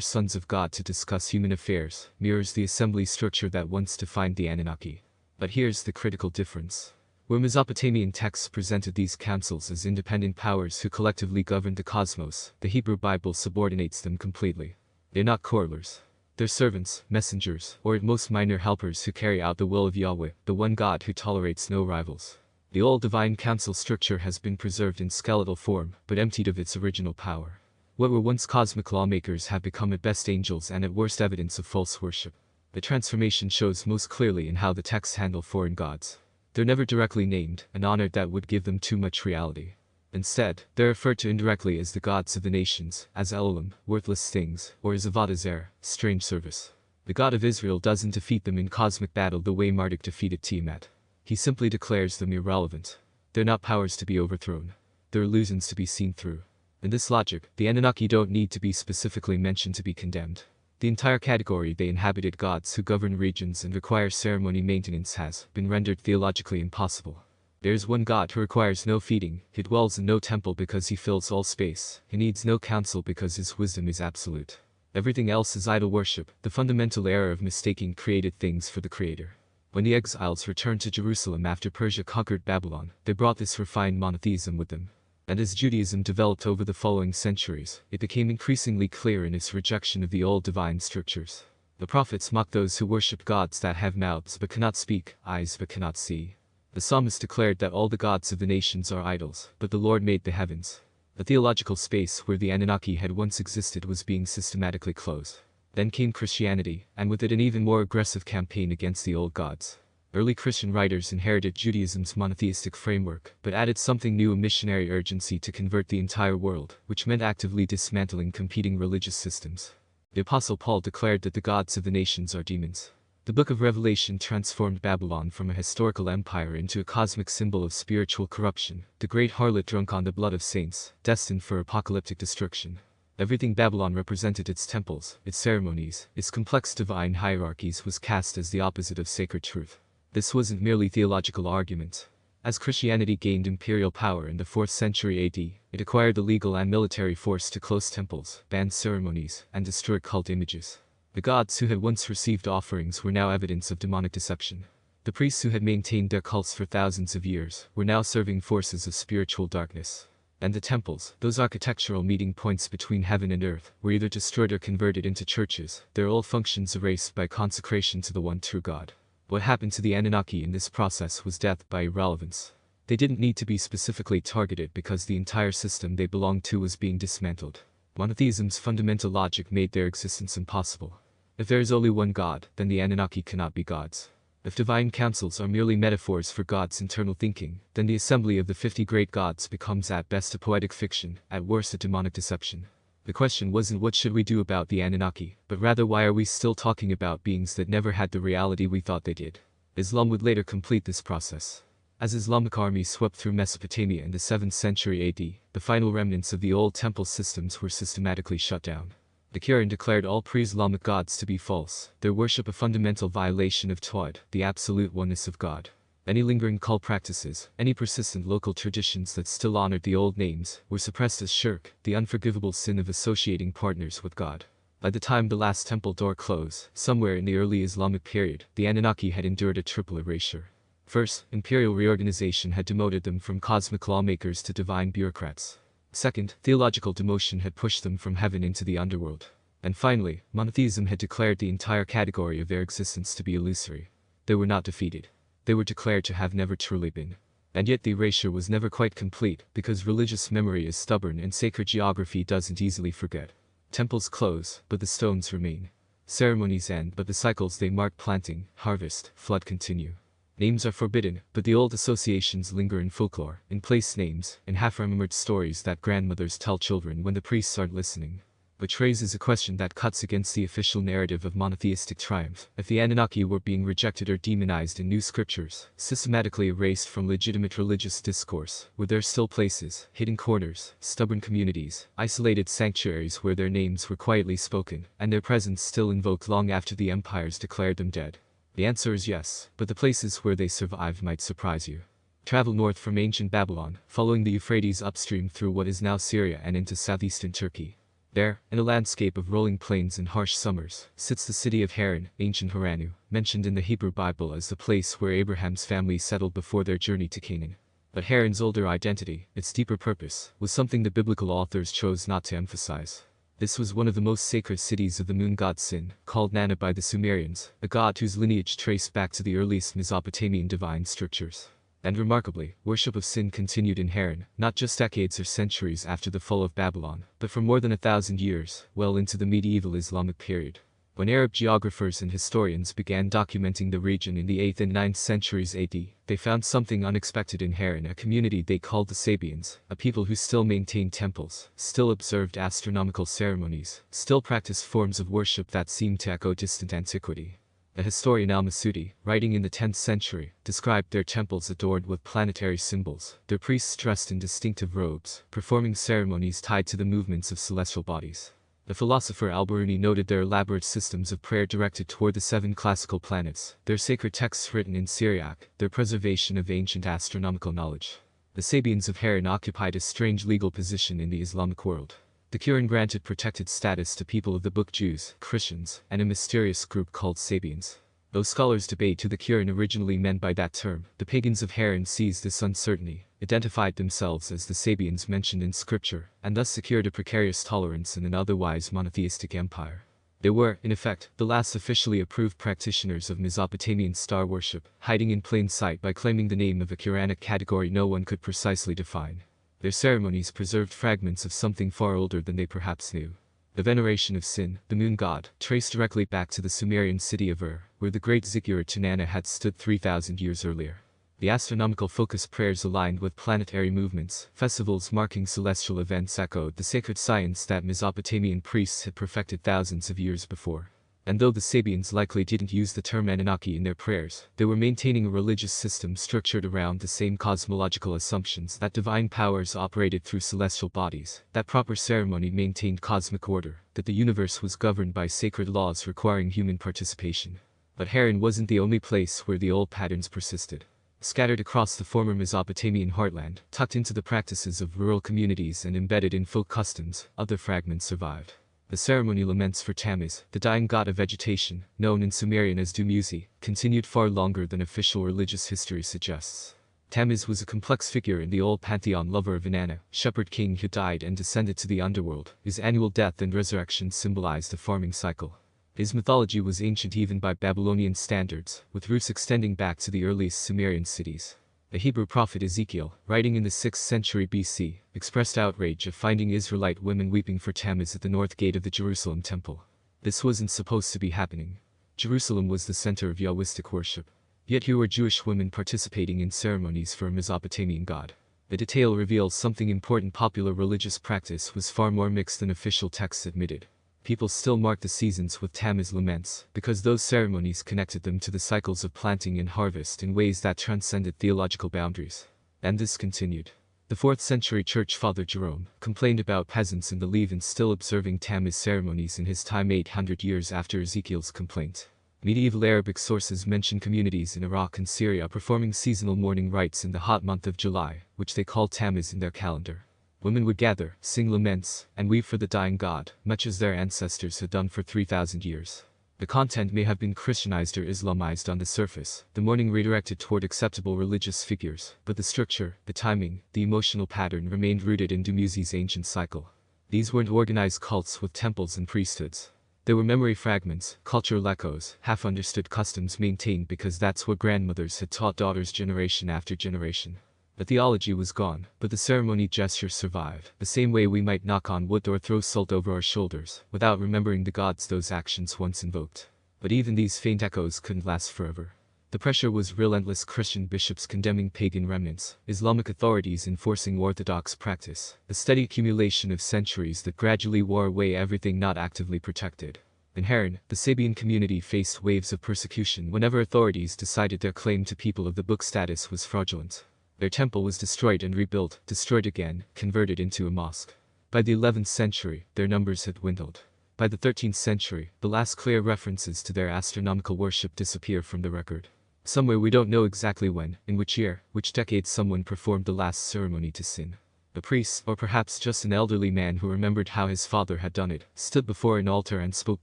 sons of God to discuss human affairs, mirrors the assembly structure that once defined the Anunnaki. But here's the critical difference. Where Mesopotamian texts presented these councils as independent powers who collectively governed the cosmos, the Hebrew Bible subordinates them completely. They're not corolars. They're servants, messengers, or at most minor helpers who carry out the will of Yahweh, the one God who tolerates no rivals. The old divine council structure has been preserved in skeletal form, but emptied of its original power. What were once cosmic lawmakers have become at best angels and at worst evidence of false worship. The transformation shows most clearly in how the texts handle foreign gods. They're never directly named, an honor that would give them too much reality. Instead, they're referred to indirectly as the gods of the nations, as Elohim, worthless things, or as Avodah Zarah, strange service. The God of Israel doesn't defeat them in cosmic battle the way Marduk defeated Tiamat. He simply declares them irrelevant. They're not powers to be overthrown. They're illusions to be seen through. In this logic, the Anunnaki don't need to be specifically mentioned to be condemned. The entire category they inhabited gods who govern regions and require ceremony maintenance has been rendered theologically impossible. There is one God who requires no feeding, he dwells in no temple because he fills all space, he needs no counsel because his wisdom is absolute. Everything else is idol worship, the fundamental error of mistaking created things for the Creator. When the exiles returned to Jerusalem after Persia conquered Babylon, they brought this refined monotheism with them. And as Judaism developed over the following centuries, it became increasingly clear in its rejection of the old divine structures. The prophets mocked those who worship gods that have mouths but cannot speak, eyes but cannot see. The psalmist declared that all the gods of the nations are idols, but the Lord made the heavens. The theological space where the Anunnaki had once existed was being systematically closed. Then came Christianity, and with it an even more aggressive campaign against the old gods. Early Christian writers inherited Judaism's monotheistic framework, but added something new: a missionary urgency to convert the entire world, which meant actively dismantling competing religious systems. The Apostle Paul declared that the gods of the nations are demons. The Book of Revelation transformed Babylon from a historical empire into a cosmic symbol of spiritual corruption, the great harlot drunk on the blood of saints, destined for apocalyptic destruction. Everything Babylon represented, its temples, its ceremonies, its complex divine hierarchies, was cast as the opposite of sacred truth. This wasn't merely theological argument. As Christianity gained imperial power in the 4th century AD, it acquired the legal and military force to close temples, ban ceremonies, and destroy cult images. The gods who had once received offerings were now evidence of demonic deception. The priests who had maintained their cults for thousands of years were now serving forces of spiritual darkness. And the temples, those architectural meeting points between heaven and earth, were either destroyed or converted into churches, their old functions erased by consecration to the one true God. What happened to the Anunnaki in this process was death by irrelevance. They didn't need to be specifically targeted because the entire system they belonged to was being dismantled. Monotheism's fundamental logic made their existence impossible. If there is only one God, then the Anunnaki cannot be gods. If divine councils are merely metaphors for God's internal thinking, then the assembly of the 50 great gods becomes at best a poetic fiction, at worst a demonic deception. The question wasn't what should we do about the Anunnaki, but rather why are we still talking about beings that never had the reality we thought they did. Islam would later complete this process. As Islamic armies swept through Mesopotamia in the 7th century AD, the final remnants of the old temple systems were systematically shut down. The Quran declared all pre-Islamic gods to be false, their worship a fundamental violation of Tawhid, the absolute oneness of God. Any lingering cult practices, any persistent local traditions that still honored the old names, were suppressed as shirk, the unforgivable sin of associating partners with God. By the time the last temple door closed, somewhere in the early Islamic period, the Anunnaki had endured a triple erasure. First, imperial reorganization had demoted them from cosmic lawmakers to divine bureaucrats. Second, theological demotion had pushed them from heaven into the underworld. And finally, monotheism had declared the entire category of their existence to be illusory. They were not defeated. They were declared to have never truly been. And yet the erasure was never quite complete, because religious memory is stubborn and sacred geography doesn't easily forget. Temples close, but the stones remain. Ceremonies end, but the cycles they mark, planting, harvest, flood, continue. Names are forbidden, but the old associations linger in folklore, in place names, in half-remembered stories that grandmothers tell children when the priests aren't listening. which raises a question that cuts against the official narrative of monotheistic triumph. If the Anunnaki were being rejected or demonized in new scriptures, systematically erased from legitimate religious discourse, were there still places, hidden corners, stubborn communities, isolated sanctuaries where their names were quietly spoken, and their presence still invoked long after the empires declared them dead? The answer is yes, but the places where they survived might surprise you. Travel north from ancient Babylon, following the Euphrates upstream through what is now Syria and into southeastern Turkey. There, in a landscape of rolling plains and harsh summers, sits the city of Haran, ancient Haranu, mentioned in the Hebrew Bible as the place where Abraham's family settled before their journey to Canaan. But Haran's older identity, its deeper purpose, was something the biblical authors chose not to emphasize. This was one of the most sacred cities of the moon god Sin, called Nana by the Sumerians, a god whose lineage traced back to the earliest Mesopotamian divine structures. And remarkably, worship of Sin continued in Haran, not just decades or centuries after the fall of Babylon, but for more than 1,000 years, well into the medieval Islamic period. When Arab geographers and historians began documenting the region in the 8th and 9th centuries AD, they found something unexpected in Haran, a community they called the Sabians, a people who still maintained temples, still observed astronomical ceremonies, still practiced forms of worship that seemed to echo distant antiquity. A historian al-Masudi, writing in the 10th century, described their temples adorned with planetary symbols, their priests dressed in distinctive robes, performing ceremonies tied to the movements of celestial bodies. The philosopher al-Biruni noted their elaborate systems of prayer directed toward the 7 classical planets, their sacred texts written in Syriac, their preservation of ancient astronomical knowledge. The Sabians of Haran occupied a strange legal position in the Islamic world. The Quran granted protected status to people of the book Jews, Christians, and a mysterious group called Sabians. Though scholars debate who the Quran originally meant by that term, the pagans of Haran seized this uncertainty, identified themselves as the Sabians mentioned in scripture, and thus secured a precarious tolerance in an otherwise monotheistic empire. They were, in effect, the last officially approved practitioners of Mesopotamian star worship, hiding in plain sight by claiming the name of a Quranic category no one could precisely define. Their ceremonies preserved fragments of something far older than they perhaps knew. The veneration of Sin, the moon god, traced directly back to the Sumerian city of Ur, where the great ziggurat Tanana had stood 3,000 years earlier. The astronomical focus prayers aligned with planetary movements, festivals marking celestial events echoed the sacred science that Mesopotamian priests had perfected thousands of years before. And though the Sabians likely didn't use the term Anunnaki in their prayers, they were maintaining a religious system structured around the same cosmological assumptions that divine powers operated through celestial bodies, that proper ceremony maintained cosmic order, that the universe was governed by sacred laws requiring human participation. But Haran wasn't the only place where the old patterns persisted. Scattered across the former Mesopotamian heartland, tucked into the practices of rural communities and embedded in folk customs, other fragments survived. The ceremony laments for Tammuz, the dying god of vegetation, known in Sumerian as Dumuzi, continued far longer than official religious history suggests. Tammuz was a complex figure in the old pantheon, lover of Inanna, shepherd king who died and descended to the underworld. His annual death and resurrection symbolized a farming cycle. His mythology was ancient even by Babylonian standards, with roots extending back to the earliest Sumerian cities. The Hebrew prophet Ezekiel, writing in the 6th century BC, expressed outrage at finding Israelite women weeping for Tammuz at the north gate of the Jerusalem temple. This wasn't supposed to be happening. Jerusalem was the center of Yahwistic worship. Yet here were Jewish women participating in ceremonies for a Mesopotamian god. The detail reveals something important: popular religious practice was far more mixed than official texts admitted. People still marked the seasons with Tammuz laments, because those ceremonies connected them to the cycles of planting and harvest in ways that transcended theological boundaries. And this continued. The 4th century church father Jerome complained about peasants in the Levant still observing Tammuz ceremonies in his time 800 years after Ezekiel's complaint. Medieval Arabic sources mention communities in Iraq and Syria performing seasonal mourning rites in the hot month of July, which they called Tammuz in their calendar. Women would gather, sing laments, and weep for the dying god, much as their ancestors had done for 3,000 years. The content may have been Christianized or Islamized on the surface, the mourning redirected toward acceptable religious figures, but the structure, the timing, the emotional pattern remained rooted in Dumuzi's ancient cycle. These weren't organized cults with temples and priesthoods. There were memory fragments, cultural echoes, half-understood customs maintained because that's what grandmothers had taught daughters generation after generation. The theology was gone, but the ceremony gestures survived, the same way we might knock on wood or throw salt over our shoulders, without remembering the gods those actions once invoked. But even these faint echoes couldn't last forever. The pressure was relentless: Christian bishops condemning pagan remnants, Islamic authorities enforcing orthodox practice, a steady accumulation of centuries that gradually wore away everything not actively protected. In Haran, the Sabian community faced waves of persecution whenever authorities decided their claim to people of the book status was fraudulent. Their temple was destroyed and rebuilt, destroyed again, converted into a mosque. By the 11th century, their numbers had dwindled. By the 13th century, the last clear references to their astronomical worship disappear from the record. Somewhere we don't know exactly when, in which year, which decade someone performed the last ceremony to sin. A priest, or perhaps just an elderly man who remembered how his father had done it, stood before an altar and spoke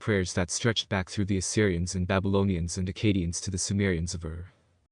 prayers that stretched back through the Assyrians and Babylonians and Akkadians to the Sumerians of Ur.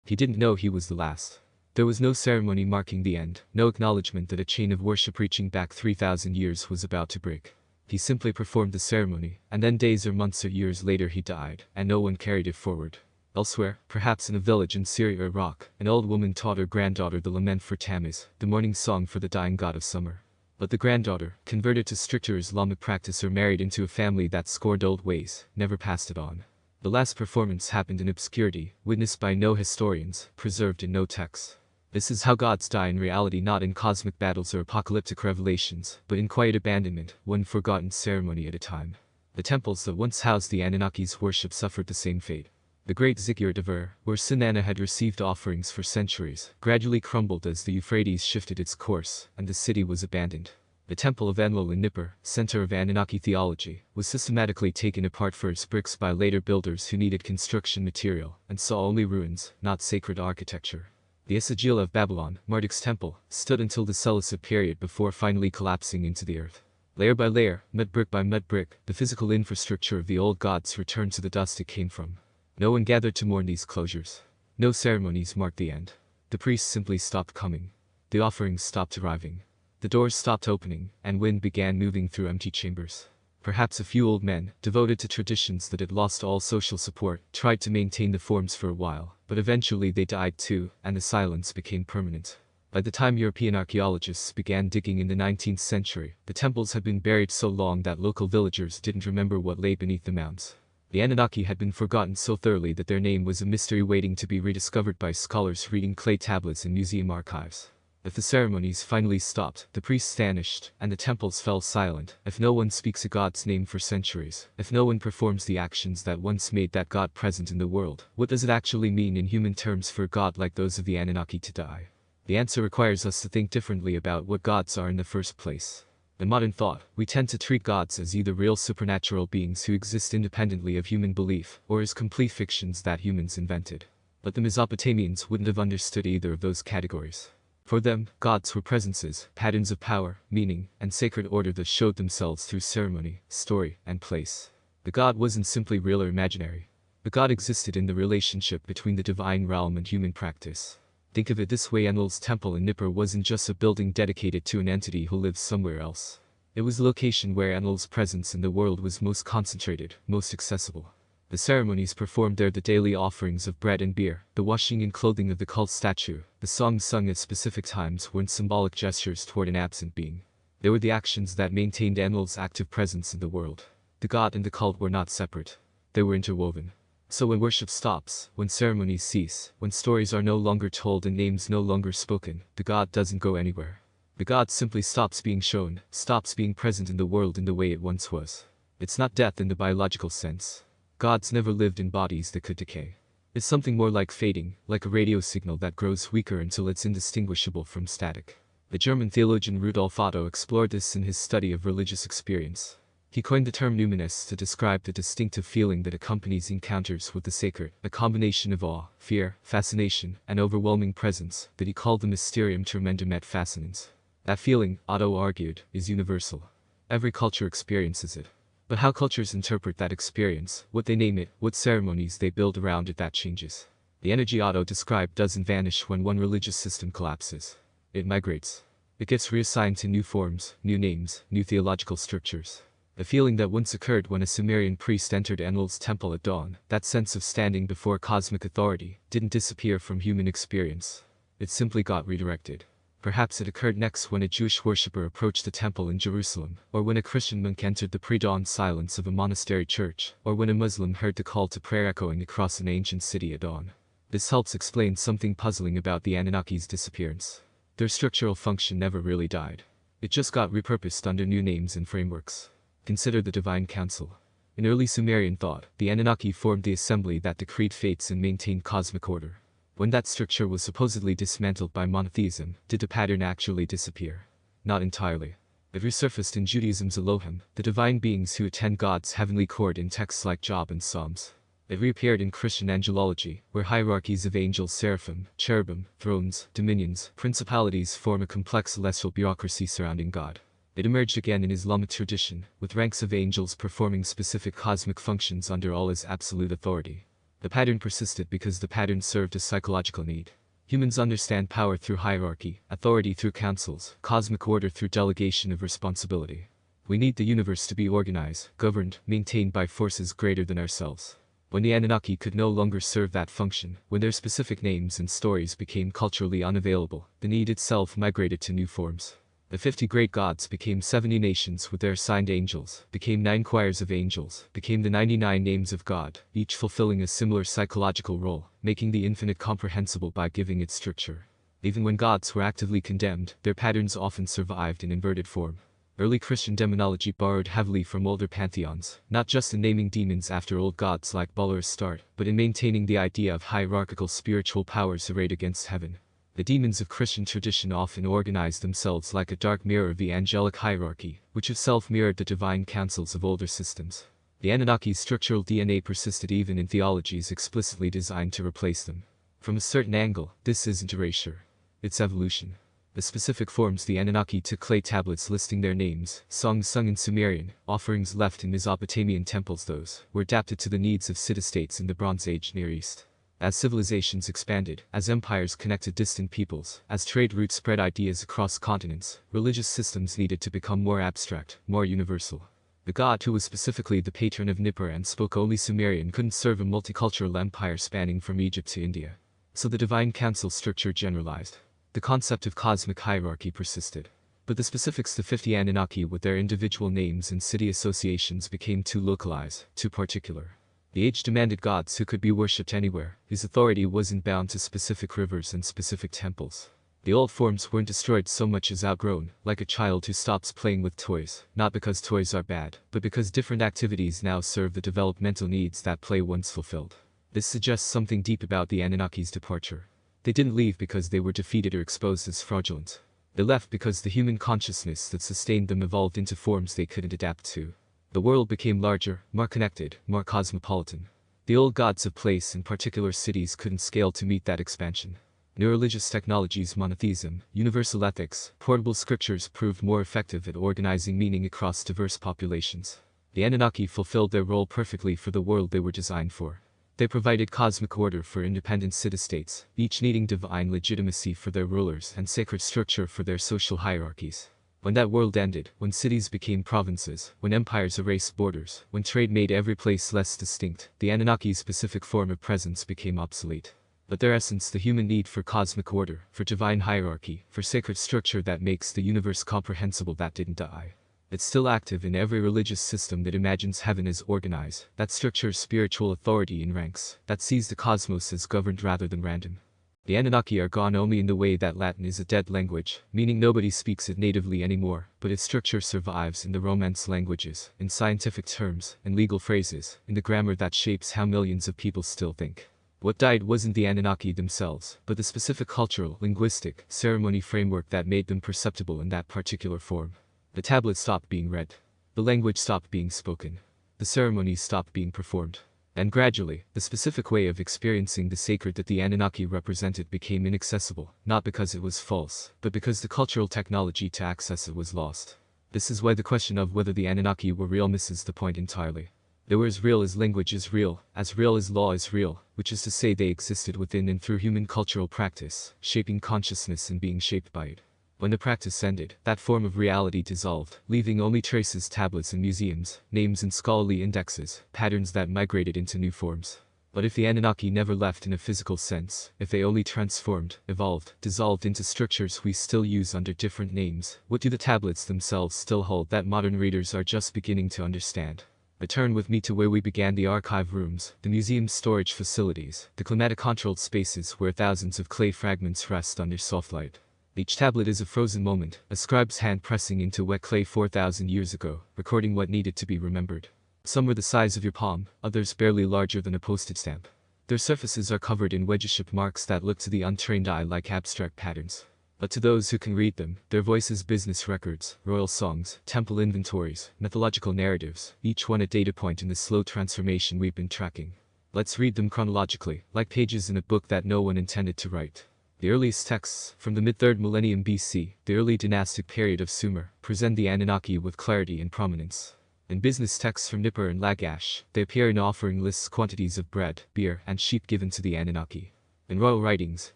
He didn't know he was the last. There was no ceremony marking the end, no acknowledgement that a chain of worship reaching back 3,000 years was about to break. He simply performed the ceremony, and then days or months or years later he died, and no one carried it forward. Elsewhere, perhaps in a village in Syria or Iraq, an old woman taught her granddaughter the lament for Tammuz, the mourning song for the dying god of summer. But the granddaughter, converted to stricter Islamic practice or married into a family that scorned old ways, never passed it on. The last performance happened in obscurity, witnessed by no historians, preserved in no texts. This is how gods die in reality, not in cosmic battles or apocalyptic revelations, but in quiet abandonment, one forgotten ceremony at a time. The temples that once housed the Anunnaki's worship suffered the same fate. The great ziggurat of Ur, where Sinana had received offerings for centuries, gradually crumbled as the Euphrates shifted its course, and the city was abandoned. The temple of Enlil in Nippur, center of Anunnaki theology, was systematically taken apart for its bricks by later builders who needed construction material, and saw only ruins, not sacred architecture. The Esagila of Babylon, Marduk's temple, stood until the Seleucid period before finally collapsing into the earth. Layer by layer, mud brick by mud brick, the physical infrastructure of the old gods returned to the dust it came from. No one gathered to mourn these closures. No ceremonies marked the end. The priests simply stopped coming. The offerings stopped arriving. The doors stopped opening, and wind began moving through empty chambers. Perhaps a few old men, devoted to traditions that had lost all social support, tried to maintain the forms for a while, but eventually they died too, and the silence became permanent. By the time European archaeologists began digging in the 19th century, the temples had been buried so long that local villagers didn't remember what lay beneath the mounds. The Anunnaki had been forgotten so thoroughly that their name was a mystery waiting to be rediscovered by scholars reading clay tablets in museum archives. If the ceremonies finally stopped, the priests vanished, and the temples fell silent, if no one speaks a god's name for centuries, if no one performs the actions that once made that god present in the world, what does it actually mean in human terms for a god like those of the Anunnaki to die? The answer requires us to think differently about what gods are in the first place. In modern thought, we tend to treat gods as either real supernatural beings who exist independently of human belief, or as complete fictions that humans invented. But the Mesopotamians wouldn't have understood either of those categories. For them, gods were presences, patterns of power, meaning, and sacred order that showed themselves through ceremony, story, and place. The god wasn't simply real or imaginary. The god existed in the relationship between the divine realm and human practice. Think of it this way: Enlil's temple in Nippur wasn't just a building dedicated to an entity who lives somewhere else. It was the location where Enlil's presence in the world was most concentrated, most accessible. The ceremonies performed there, the daily offerings of bread and beer, the washing and clothing of the cult statue, the songs sung at specific times weren't symbolic gestures toward an absent being. They were the actions that maintained Enlil's active presence in the world. The god and the cult were not separate. They were interwoven. So when worship stops, when ceremonies cease, when stories are no longer told and names no longer spoken, the god doesn't go anywhere. The god simply stops being shown, stops being present in the world in the way it once was. It's not death in the biological sense. Gods never lived in bodies that could decay. It's something more like fading, like a radio signal that grows weaker until it's indistinguishable from static. The German theologian Rudolf Otto explored this in his study of religious experience. He coined the term numinous to describe the distinctive feeling that accompanies encounters with the sacred, a combination of awe, fear, fascination, and overwhelming presence that he called the mysterium tremendum et fascinans. That feeling, Otto argued, is universal. Every culture experiences it. But how cultures interpret that experience, what they name it, what ceremonies they build around it, that changes. The energy Otto described doesn't vanish when one religious system collapses. It migrates. It gets reassigned to new forms, new names, new theological strictures. The feeling that once occurred when a Sumerian priest entered Enlil's temple at dawn, that sense of standing before cosmic authority, didn't disappear from human experience. It simply got redirected. Perhaps it occurred next when a Jewish worshipper approached the temple in Jerusalem, or when a Christian monk entered the pre-dawn silence of a monastery church, or when a Muslim heard the call to prayer echoing across an ancient city at dawn. This helps explain something puzzling about the Anunnaki's disappearance. Their structural function never really died. It just got repurposed under new names and frameworks. Consider the Divine Council. In early Sumerian thought, the Anunnaki formed the assembly that decreed fates and maintained cosmic order. When that structure was supposedly dismantled by monotheism, did the pattern actually disappear? Not entirely. It resurfaced in Judaism's Elohim, the divine beings who attend God's heavenly court in texts like Job and Psalms. It reappeared in Christian angelology, where hierarchies of angels, seraphim, cherubim, thrones, dominions, principalities form a complex celestial bureaucracy surrounding God. It emerged again in Islamic tradition, with ranks of angels performing specific cosmic functions under Allah's absolute authority. The pattern persisted because the pattern served a psychological need. Humans understand power through hierarchy, authority through councils, cosmic order through delegation of responsibility. We need the universe to be organized, governed, maintained by forces greater than ourselves. When the Anunnaki could no longer serve that function, when their specific names and stories became culturally unavailable, the need itself migrated to new forms. The 50 great gods became 70 nations with their assigned angels, became 9 choirs of angels, became the 99 names of God, each fulfilling a similar psychological role, making the infinite comprehensible by giving it structure. Even when gods were actively condemned, their patterns often survived in inverted form. Early Christian demonology borrowed heavily from older pantheons, not just in naming demons after old gods like Baal or Astarte, but in maintaining the idea of hierarchical spiritual powers arrayed against heaven. The demons of Christian tradition often organized themselves like a dark mirror of the angelic hierarchy, which itself mirrored the divine councils of older systems. The Anunnaki's structural DNA persisted even in theologies explicitly designed to replace them. From a certain angle, this isn't erasure. It's evolution. The specific forms the Anunnaki took clay tablets listing their names, songs sung in Sumerian, offerings left in Mesopotamian temples those were adapted to the needs of city-states in the Bronze Age Near East. As civilizations expanded, as empires connected distant peoples, as trade routes spread ideas across continents, religious systems needed to become more abstract, more universal. The god who was specifically the patron of Nippur and spoke only Sumerian couldn't serve a multicultural empire spanning from Egypt to India. So the divine council structure generalized. The concept of cosmic hierarchy persisted. But the specifics to 50 Anunnaki with their individual names and city associations became too localized, too particular. The age demanded gods who could be worshipped anywhere, whose authority wasn't bound to specific rivers and specific temples. The old forms weren't destroyed so much as outgrown, like a child who stops playing with toys, not because toys are bad, but because different activities now serve the developmental needs that play once fulfilled. This suggests something deep about the Anunnaki's departure. They didn't leave because they were defeated or exposed as fraudulent. They left because the human consciousness that sustained them evolved into forms they couldn't adapt to. The world became larger, more connected, more cosmopolitan. The old gods of place and particular cities couldn't scale to meet that expansion. New religious technologies, monotheism, universal ethics, portable scriptures proved more effective at organizing meaning across diverse populations. The Anunnaki fulfilled their role perfectly for the world they were designed for. They provided cosmic order for independent city-states, each needing divine legitimacy for their rulers and sacred structure for their social hierarchies. When that world ended, when cities became provinces, when empires erased borders, when trade made every place less distinct, the Anunnaki's specific form of presence became obsolete. But their essence, the human need for cosmic order, for divine hierarchy, for sacred structure that makes the universe comprehensible, that didn't die. It's still active in every religious system that imagines heaven as organized, that structures spiritual authority in ranks, that sees the cosmos as governed rather than random. The Anunnaki are gone only in the way that Latin is a dead language, meaning nobody speaks it natively anymore, but its structure survives in the Romance languages, in scientific terms, in legal phrases, in the grammar that shapes how millions of people still think. What died wasn't the Anunnaki themselves, but the specific cultural, linguistic, ceremony framework that made them perceptible in that particular form. The tablets stopped being read. The language stopped being spoken. The ceremonies stopped being performed. And gradually, the specific way of experiencing the sacred that the Anunnaki represented became inaccessible, not because it was false, but because the cultural technology to access it was lost. This is why the question of whether the Anunnaki were real misses the point entirely. They were as real as language is real as law is real, which is to say they existed within and through human cultural practice, shaping consciousness and being shaped by it. When the practice ended, that form of reality dissolved, leaving only traces, tablets in museums, names and scholarly indexes, patterns that migrated into new forms. But if the Anunnaki never left in a physical sense, if they only transformed, evolved, dissolved into structures we still use under different names, what do the tablets themselves still hold that modern readers are just beginning to understand? Return with me to where we began: the archive rooms, the museum's storage facilities, the climatic-controlled spaces where thousands of clay fragments rest under soft light. Each tablet is a frozen moment, a scribe's hand pressing into wet clay 4,000 years ago, recording what needed to be remembered. Some were the size of your palm, others barely larger than a postage stamp. Their surfaces are covered in wedge-shaped marks that look to the untrained eye like abstract patterns. But to those who can read them, their voices: business records, royal songs, temple inventories, mythological narratives, each one a data point in the slow transformation we've been tracking. Let's read them chronologically, like pages in a book that no one intended to write. The earliest texts, from the mid-3rd millennium BC, the early dynastic period of Sumer, present the Anunnaki with clarity and prominence. In business texts from Nippur and Lagash, they appear in offering lists quantities of bread, beer, and sheep given to the Anunnaki. In royal writings,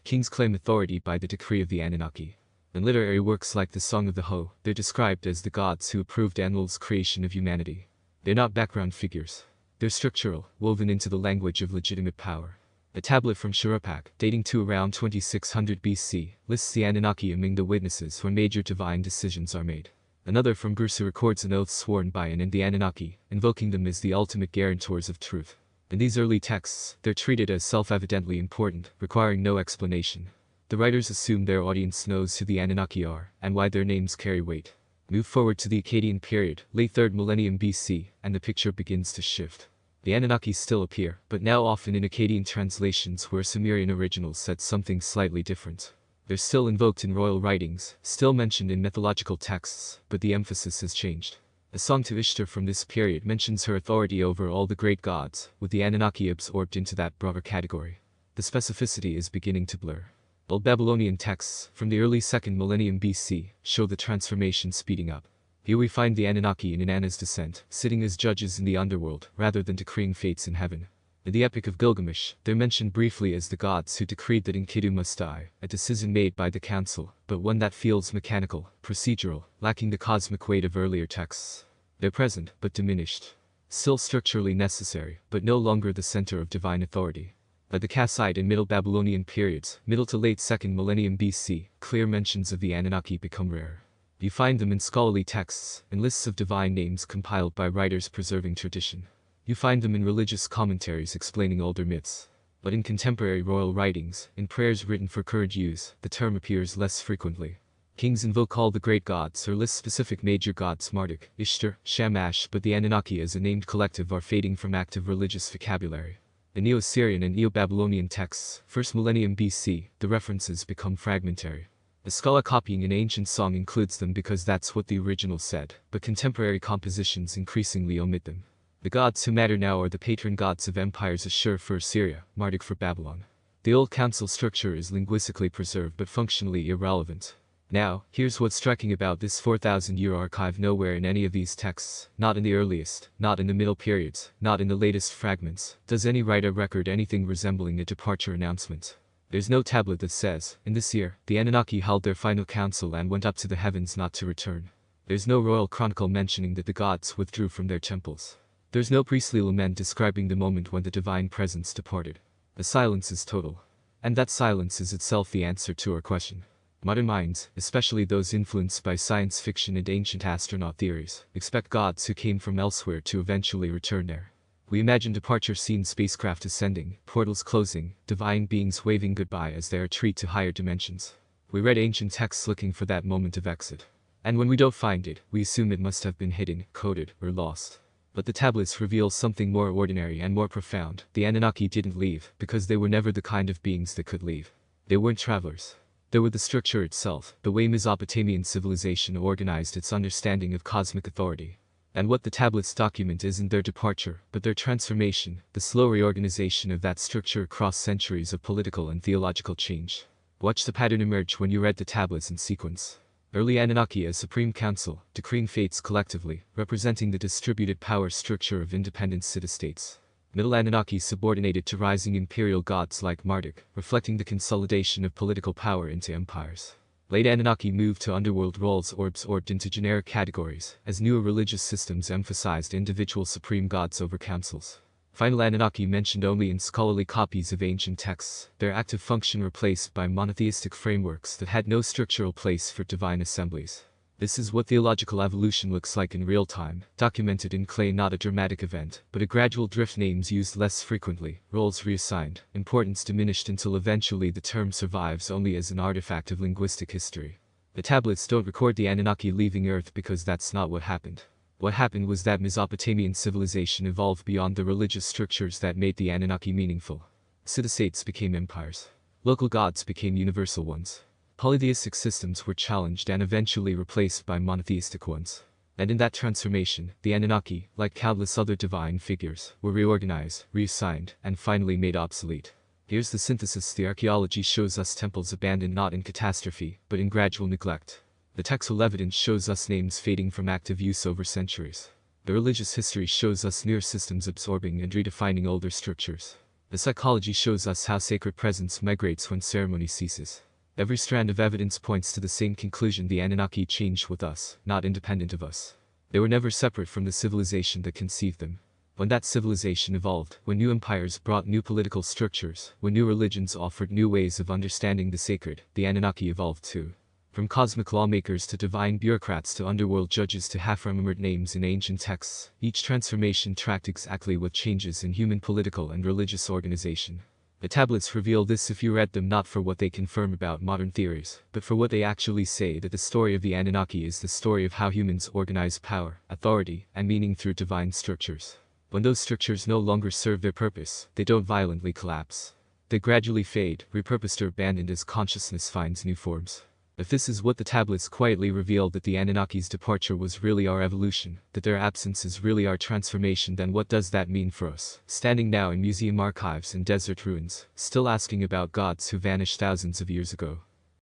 kings claim authority by the decree of the Anunnaki. In literary works like the Song of the Ho, they're described as the gods who approved Enlil's creation of humanity. They're not background figures. They're structural, woven into the language of legitimate power. A tablet from Shuruppak, dating to around 2600 BC, lists the Anunnaki among the witnesses when major divine decisions are made. Another from Bursa records an oath sworn by and the Anunnaki, invoking them as the ultimate guarantors of truth. In these early texts, they're treated as self-evidently important, requiring no explanation. The writers assume their audience knows who the Anunnaki are, and why their names carry weight. Move forward to the Akkadian period, late 3rd millennium BC, and the picture begins to shift. The Anunnaki still appear, but now often in Akkadian translations where Sumerian originals said something slightly different. They're still invoked in royal writings, still mentioned in mythological texts, but the emphasis has changed. A song to Ishtar from this period mentions her authority over all the great gods, with the Anunnaki absorbed into that broader category. The specificity is beginning to blur. Old Babylonian texts, from the early 2nd millennium BC, show the transformation speeding up. Here we find the Anunnaki in Inanna's descent, sitting as judges in the underworld, rather than decreeing fates in heaven. In the Epic of Gilgamesh, they're mentioned briefly as the gods who decreed that Enkidu must die, a decision made by the council, but one that feels mechanical, procedural, lacking the cosmic weight of earlier texts. They're present, but diminished. Still structurally necessary, but no longer the center of divine authority. By the Kassite and Middle Babylonian periods, middle to late 2nd millennium BC, clear mentions of the Anunnaki become rare. You find them in scholarly texts, in lists of divine names compiled by writers preserving tradition. You find them in religious commentaries explaining older myths. But in contemporary royal writings, in prayers written for current use, the term appears less frequently. Kings invoke all the great gods or list specific major gods: Marduk, Ishtar, Shamash, but the Anunnaki as a named collective are fading from active religious vocabulary. In Neo-Assyrian and Neo-Babylonian texts, 1st millennium BC, the references become fragmentary. The scholar copying an ancient song includes them because that's what the original said, but contemporary compositions increasingly omit them. The gods who matter now are the patron gods of empires: Ashur for Assyria, Marduk for Babylon. The old council structure is linguistically preserved but functionally irrelevant. Now, here's what's striking about this 4,000-year archive: nowhere in any of these texts, not in the earliest, not in the middle periods, not in the latest fragments, does any writer record anything resembling a departure announcement. There's no tablet that says, in this year, the Anunnaki held their final council and went up to the heavens not to return. There's no royal chronicle mentioning that the gods withdrew from their temples. There's no priestly lament describing the moment when the divine presence departed. The silence is total. And that silence is itself the answer to our question. Modern minds, especially those influenced by science fiction and ancient astronaut theories, expect gods who came from elsewhere to eventually return there. We imagine departure scenes: spacecraft ascending, portals closing, divine beings waving goodbye as they retreat to higher dimensions. We read ancient texts looking for that moment of exit. And when we don't find it, we assume it must have been hidden, coded, or lost. But the tablets reveal something more ordinary and more profound. The Anunnaki didn't leave, because they were never the kind of beings that could leave. They weren't travelers. They were the structure itself, the way Mesopotamian civilization organized its understanding of cosmic authority. And what the tablets document isn't their departure, but their transformation, the slow reorganization of that structure across centuries of political and theological change. Watch the pattern emerge when you read the tablets in sequence. Early Anunnaki as Supreme Council, decreeing fates collectively, representing the distributed power structure of independent city-states. Middle Anunnaki subordinated to rising imperial gods like Marduk, reflecting the consolidation of political power into empires. Late Anunnaki moved to underworld roles or absorbed into generic categories, as newer religious systems emphasized individual supreme gods over councils. Final Anunnaki mentioned only in scholarly copies of ancient texts, their active function replaced by monotheistic frameworks that had no structural place for divine assemblies. This is what theological evolution looks like in real time, documented in clay, not a dramatic event, but a gradual drift, names used less frequently, roles reassigned, importance diminished until eventually the term survives only as an artifact of linguistic history. The tablets don't record the Anunnaki leaving Earth because that's not what happened. What happened was that Mesopotamian civilization evolved beyond the religious structures that made the Anunnaki meaningful. City-states became empires. Local gods became universal ones. Polytheistic systems were challenged and eventually replaced by monotheistic ones. And in that transformation, the Anunnaki, like countless other divine figures, were reorganized, reassigned, and finally made obsolete. Here's the synthesis. The archaeology shows us temples abandoned not in catastrophe, but in gradual neglect. The textual evidence shows us names fading from active use over centuries. The religious history shows us newer systems absorbing and redefining older structures. The psychology shows us how sacred presence migrates when ceremony ceases. Every strand of evidence points to the same conclusion: the Anunnaki changed with us, not independent of us. They were never separate from the civilization that conceived them. When that civilization evolved, when new empires brought new political structures, when new religions offered new ways of understanding the sacred, the Anunnaki evolved too. From cosmic lawmakers to divine bureaucrats to underworld judges to half-remembered names in ancient texts, each transformation tracked exactly what changes in human political and religious organization. The tablets reveal this if you read them, not for what they confirm about modern theories, but for what they actually say: that the story of the Anunnaki is the story of how humans organize power, authority, and meaning through divine structures. When those structures no longer serve their purpose, they don't violently collapse. They gradually fade, repurposed or abandoned as consciousness finds new forms. If this is what the tablets quietly reveal, that the Anunnaki's departure was really our evolution, that their absence is really our transformation, then what does that mean for us, standing now in museum archives and desert ruins, still asking about gods who vanished thousands of years ago?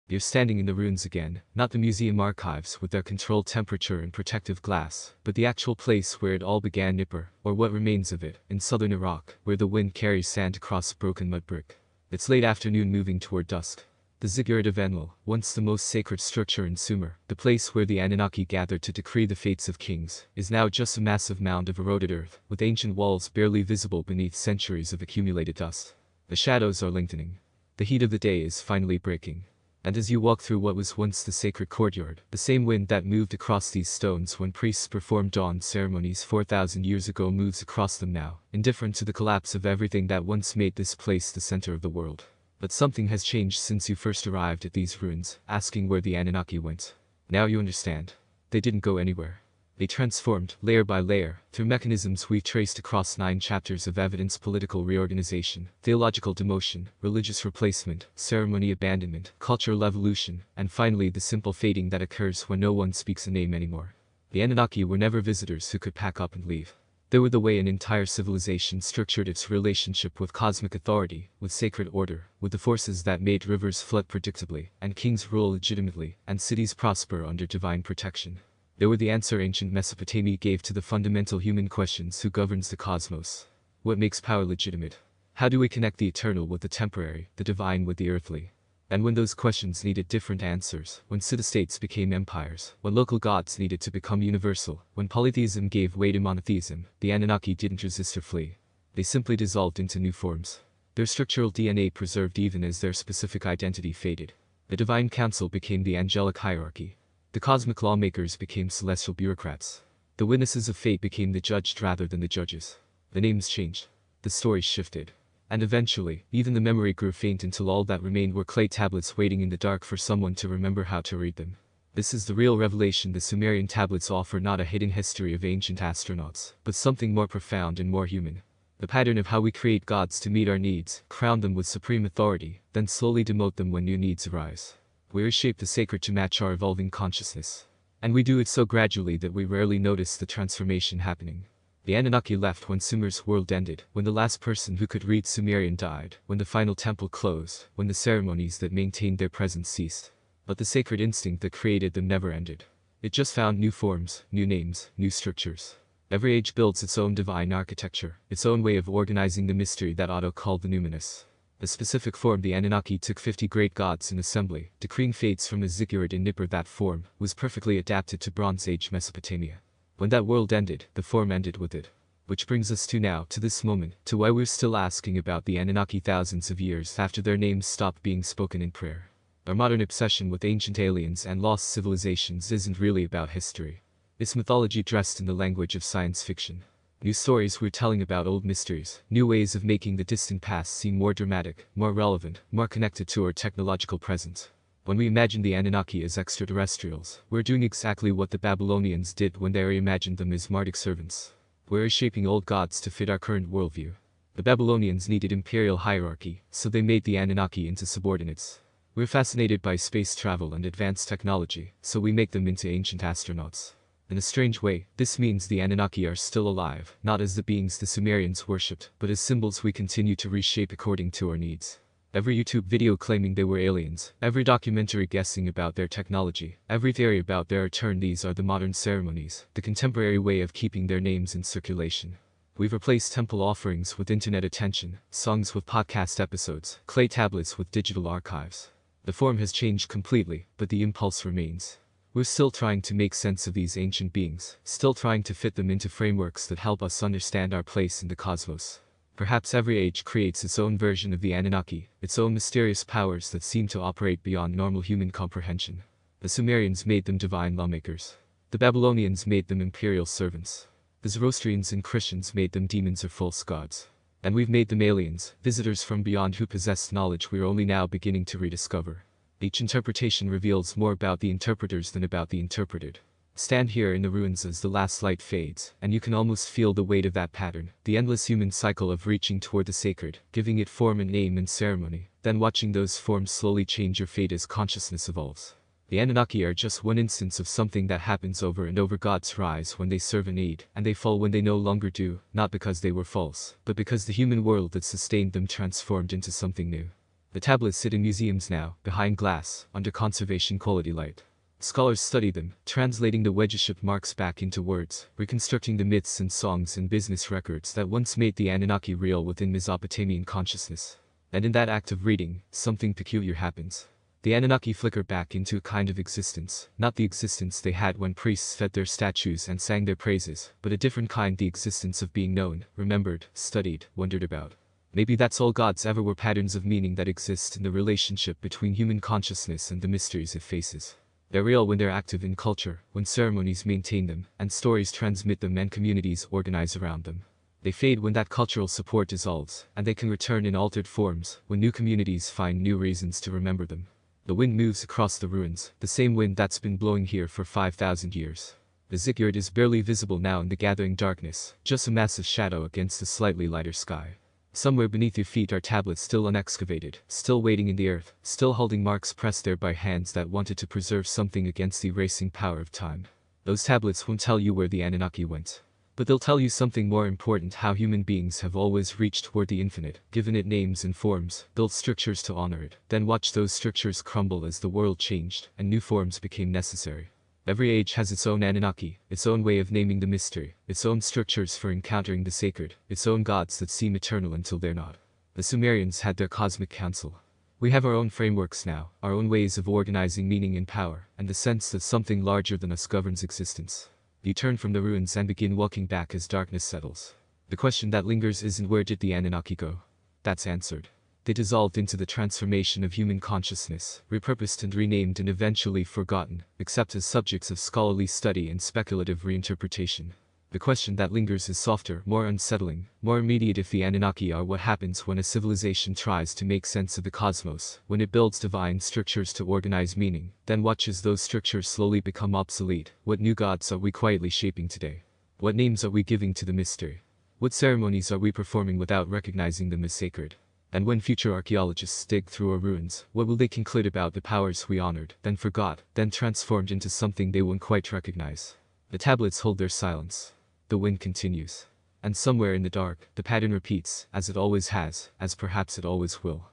You're standing in the ruins again, not the museum archives with their controlled temperature and protective glass, but the actual place where it all began, Nippur, or what remains of it, in southern Iraq, where the wind carries sand across broken mud brick. It's late afternoon, moving toward dusk. The ziggurat of Enlil, once the most sacred structure in Sumer, the place where the Anunnaki gathered to decree the fates of kings, is now just a massive mound of eroded earth, with ancient walls barely visible beneath centuries of accumulated dust. The shadows are lengthening. The heat of the day is finally breaking. And as you walk through what was once the sacred courtyard, the same wind that moved across these stones when priests performed dawn ceremonies 4,000 years ago moves across them now, indifferent to the collapse of everything that once made this place the center of the world. But something has changed since you first arrived at these ruins, asking where the Anunnaki went. Now you understand. They didn't go anywhere. They transformed, layer by layer, through mechanisms we've traced across 9 chapters of evidence: political reorganization, theological demotion, religious replacement, ceremony abandonment, cultural evolution, and finally the simple fading that occurs when no one speaks a name anymore. The Anunnaki were never visitors who could pack up and leave. They were the way an entire civilization structured its relationship with cosmic authority, with sacred order, with the forces that made rivers flood predictably, and kings rule legitimately, and cities prosper under divine protection. They were the answer ancient Mesopotamia gave to the fundamental human questions: who governs the cosmos? What makes power legitimate? How do we connect the eternal with the temporary, the divine with the earthly? And when those questions needed different answers, when city-states became empires, when local gods needed to become universal, when polytheism gave way to monotheism, the Anunnaki didn't resist or flee. They simply dissolved into new forms. Their structural DNA preserved even as their specific identity faded. The divine council became the angelic hierarchy. The cosmic lawmakers became celestial bureaucrats. The witnesses of fate became the judged rather than the judges. The names changed. The stories shifted. And eventually, even the memory grew faint until all that remained were clay tablets waiting in the dark for someone to remember how to read them. This is the real revelation. The Sumerian tablets offer not a hidden history of ancient astronauts, but something more profound and more human. The pattern of how we create gods to meet our needs, crown them with supreme authority, then slowly demote them when new needs arise. We reshape the sacred to match our evolving consciousness. And we do it so gradually that we rarely notice the transformation happening. The Anunnaki left when Sumer's world ended, when the last person who could read Sumerian died, when the final temple closed, when the ceremonies that maintained their presence ceased. But the sacred instinct that created them never ended. It just found new forms, new names, new structures. Every age builds its own divine architecture, its own way of organizing the mystery that Otto called the numinous. The specific form the Anunnaki took 50 great gods in assembly, decreeing fates from a ziggurat in Nippur. That form was perfectly adapted to Bronze Age Mesopotamia. When that world ended, the form ended with it. Which brings us to now, to this moment, to why we're still asking about the Anunnaki thousands of years after their names stopped being spoken in prayer. Our modern obsession with ancient aliens and lost civilizations isn't really about history. It's mythology dressed in the language of science fiction. New stories we're telling about old mysteries, new ways of making the distant past seem more dramatic, more relevant, more connected to our technological present. When we imagine the Anunnaki as extraterrestrials, we're doing exactly what the Babylonians did when they reimagined them as Marduk servants. We're reshaping old gods to fit our current worldview. The Babylonians needed imperial hierarchy, so they made the Anunnaki into subordinates. We're fascinated by space travel and advanced technology, so we make them into ancient astronauts. In a strange way, this means the Anunnaki are still alive, not as the beings the Sumerians worshipped, but as symbols we continue to reshape according to our needs. Every YouTube video claiming they were aliens, every documentary guessing about their technology, every theory about their return, these are the modern ceremonies, the contemporary way of keeping their names in circulation. We've replaced temple offerings with internet attention, songs with podcast episodes, clay tablets with digital archives. The form has changed completely, but the impulse remains. We're still trying to make sense of these ancient beings, still trying to fit them into frameworks that help us understand our place in the cosmos. Perhaps every age creates its own version of the Anunnaki, its own mysterious powers that seem to operate beyond normal human comprehension. The Sumerians made them divine lawmakers. The Babylonians made them imperial servants. The Zoroastrians and Christians made them demons or false gods. And we've made them aliens, visitors from beyond who possess knowledge we're only now beginning to rediscover. Each interpretation reveals more about the interpreters than about the interpreted. Stand here in the ruins as the last light fades, and you can almost feel the weight of that pattern, the endless human cycle of reaching toward the sacred, giving it form and name and ceremony, then watching those forms slowly change your fate as consciousness evolves. The Anunnaki are just one instance of something that happens over and over. Gods rise when they serve and aid, and they fall when they no longer do, not because they were false, but because the human world that sustained them transformed into something new. The tablets sit in museums now, behind glass, under conservation quality light. Scholars study them, translating the wedge-shaped marks back into words, reconstructing the myths and songs and business records that once made the Anunnaki real within Mesopotamian consciousness. And in that act of reading, something peculiar happens. The Anunnaki flicker back into a kind of existence, not the existence they had when priests fed their statues and sang their praises, but a different kind, the existence of being known, remembered, studied, wondered about. Maybe that's all gods ever were, patterns of meaning that exist in the relationship between human consciousness and the mysteries it faces. They're real when they're active in culture, when ceremonies maintain them, and stories transmit them and communities organize around them. They fade when that cultural support dissolves, and they can return in altered forms, when new communities find new reasons to remember them. The wind moves across the ruins, the same wind that's been blowing here for 5,000 years. The ziggurat is barely visible now in the gathering darkness, just a massive shadow against a slightly lighter sky. Somewhere beneath your feet are tablets still unexcavated, still waiting in the earth, still holding marks pressed there by hands that wanted to preserve something against the erasing power of time. Those tablets won't tell you where the Anunnaki went. But they'll tell you something more important: how human beings have always reached toward the infinite, given it names and forms, built structures to honor it, then watched those structures crumble as the world changed, and new forms became necessary. Every age has its own Anunnaki, its own way of naming the mystery, its own structures for encountering the sacred, its own gods that seem eternal until they're not. The Sumerians had their cosmic council. We have our own frameworks now, our own ways of organizing meaning and power, and the sense that something larger than us governs existence. You turn from the ruins and begin walking back as darkness settles. The question that lingers isn't where did the Anunnaki go? That's answered. They dissolved into the transformation of human consciousness, repurposed and renamed and eventually forgotten, except as subjects of scholarly study and speculative reinterpretation. The question that lingers is softer, more unsettling, more immediate. If the Anunnaki are what happens when a civilization tries to make sense of the cosmos, when it builds divine structures to organize meaning, then watch as those structures slowly become obsolete. What new gods are we quietly shaping today? What names are we giving to the mystery? What ceremonies are we performing without recognizing them as sacred? And when future archaeologists dig through our ruins, what will they conclude about the powers we honored, then forgot, then transformed into something they won't quite recognize? The tablets hold their silence. The wind continues. And somewhere in the dark, the pattern repeats, as it always has, as perhaps it always will.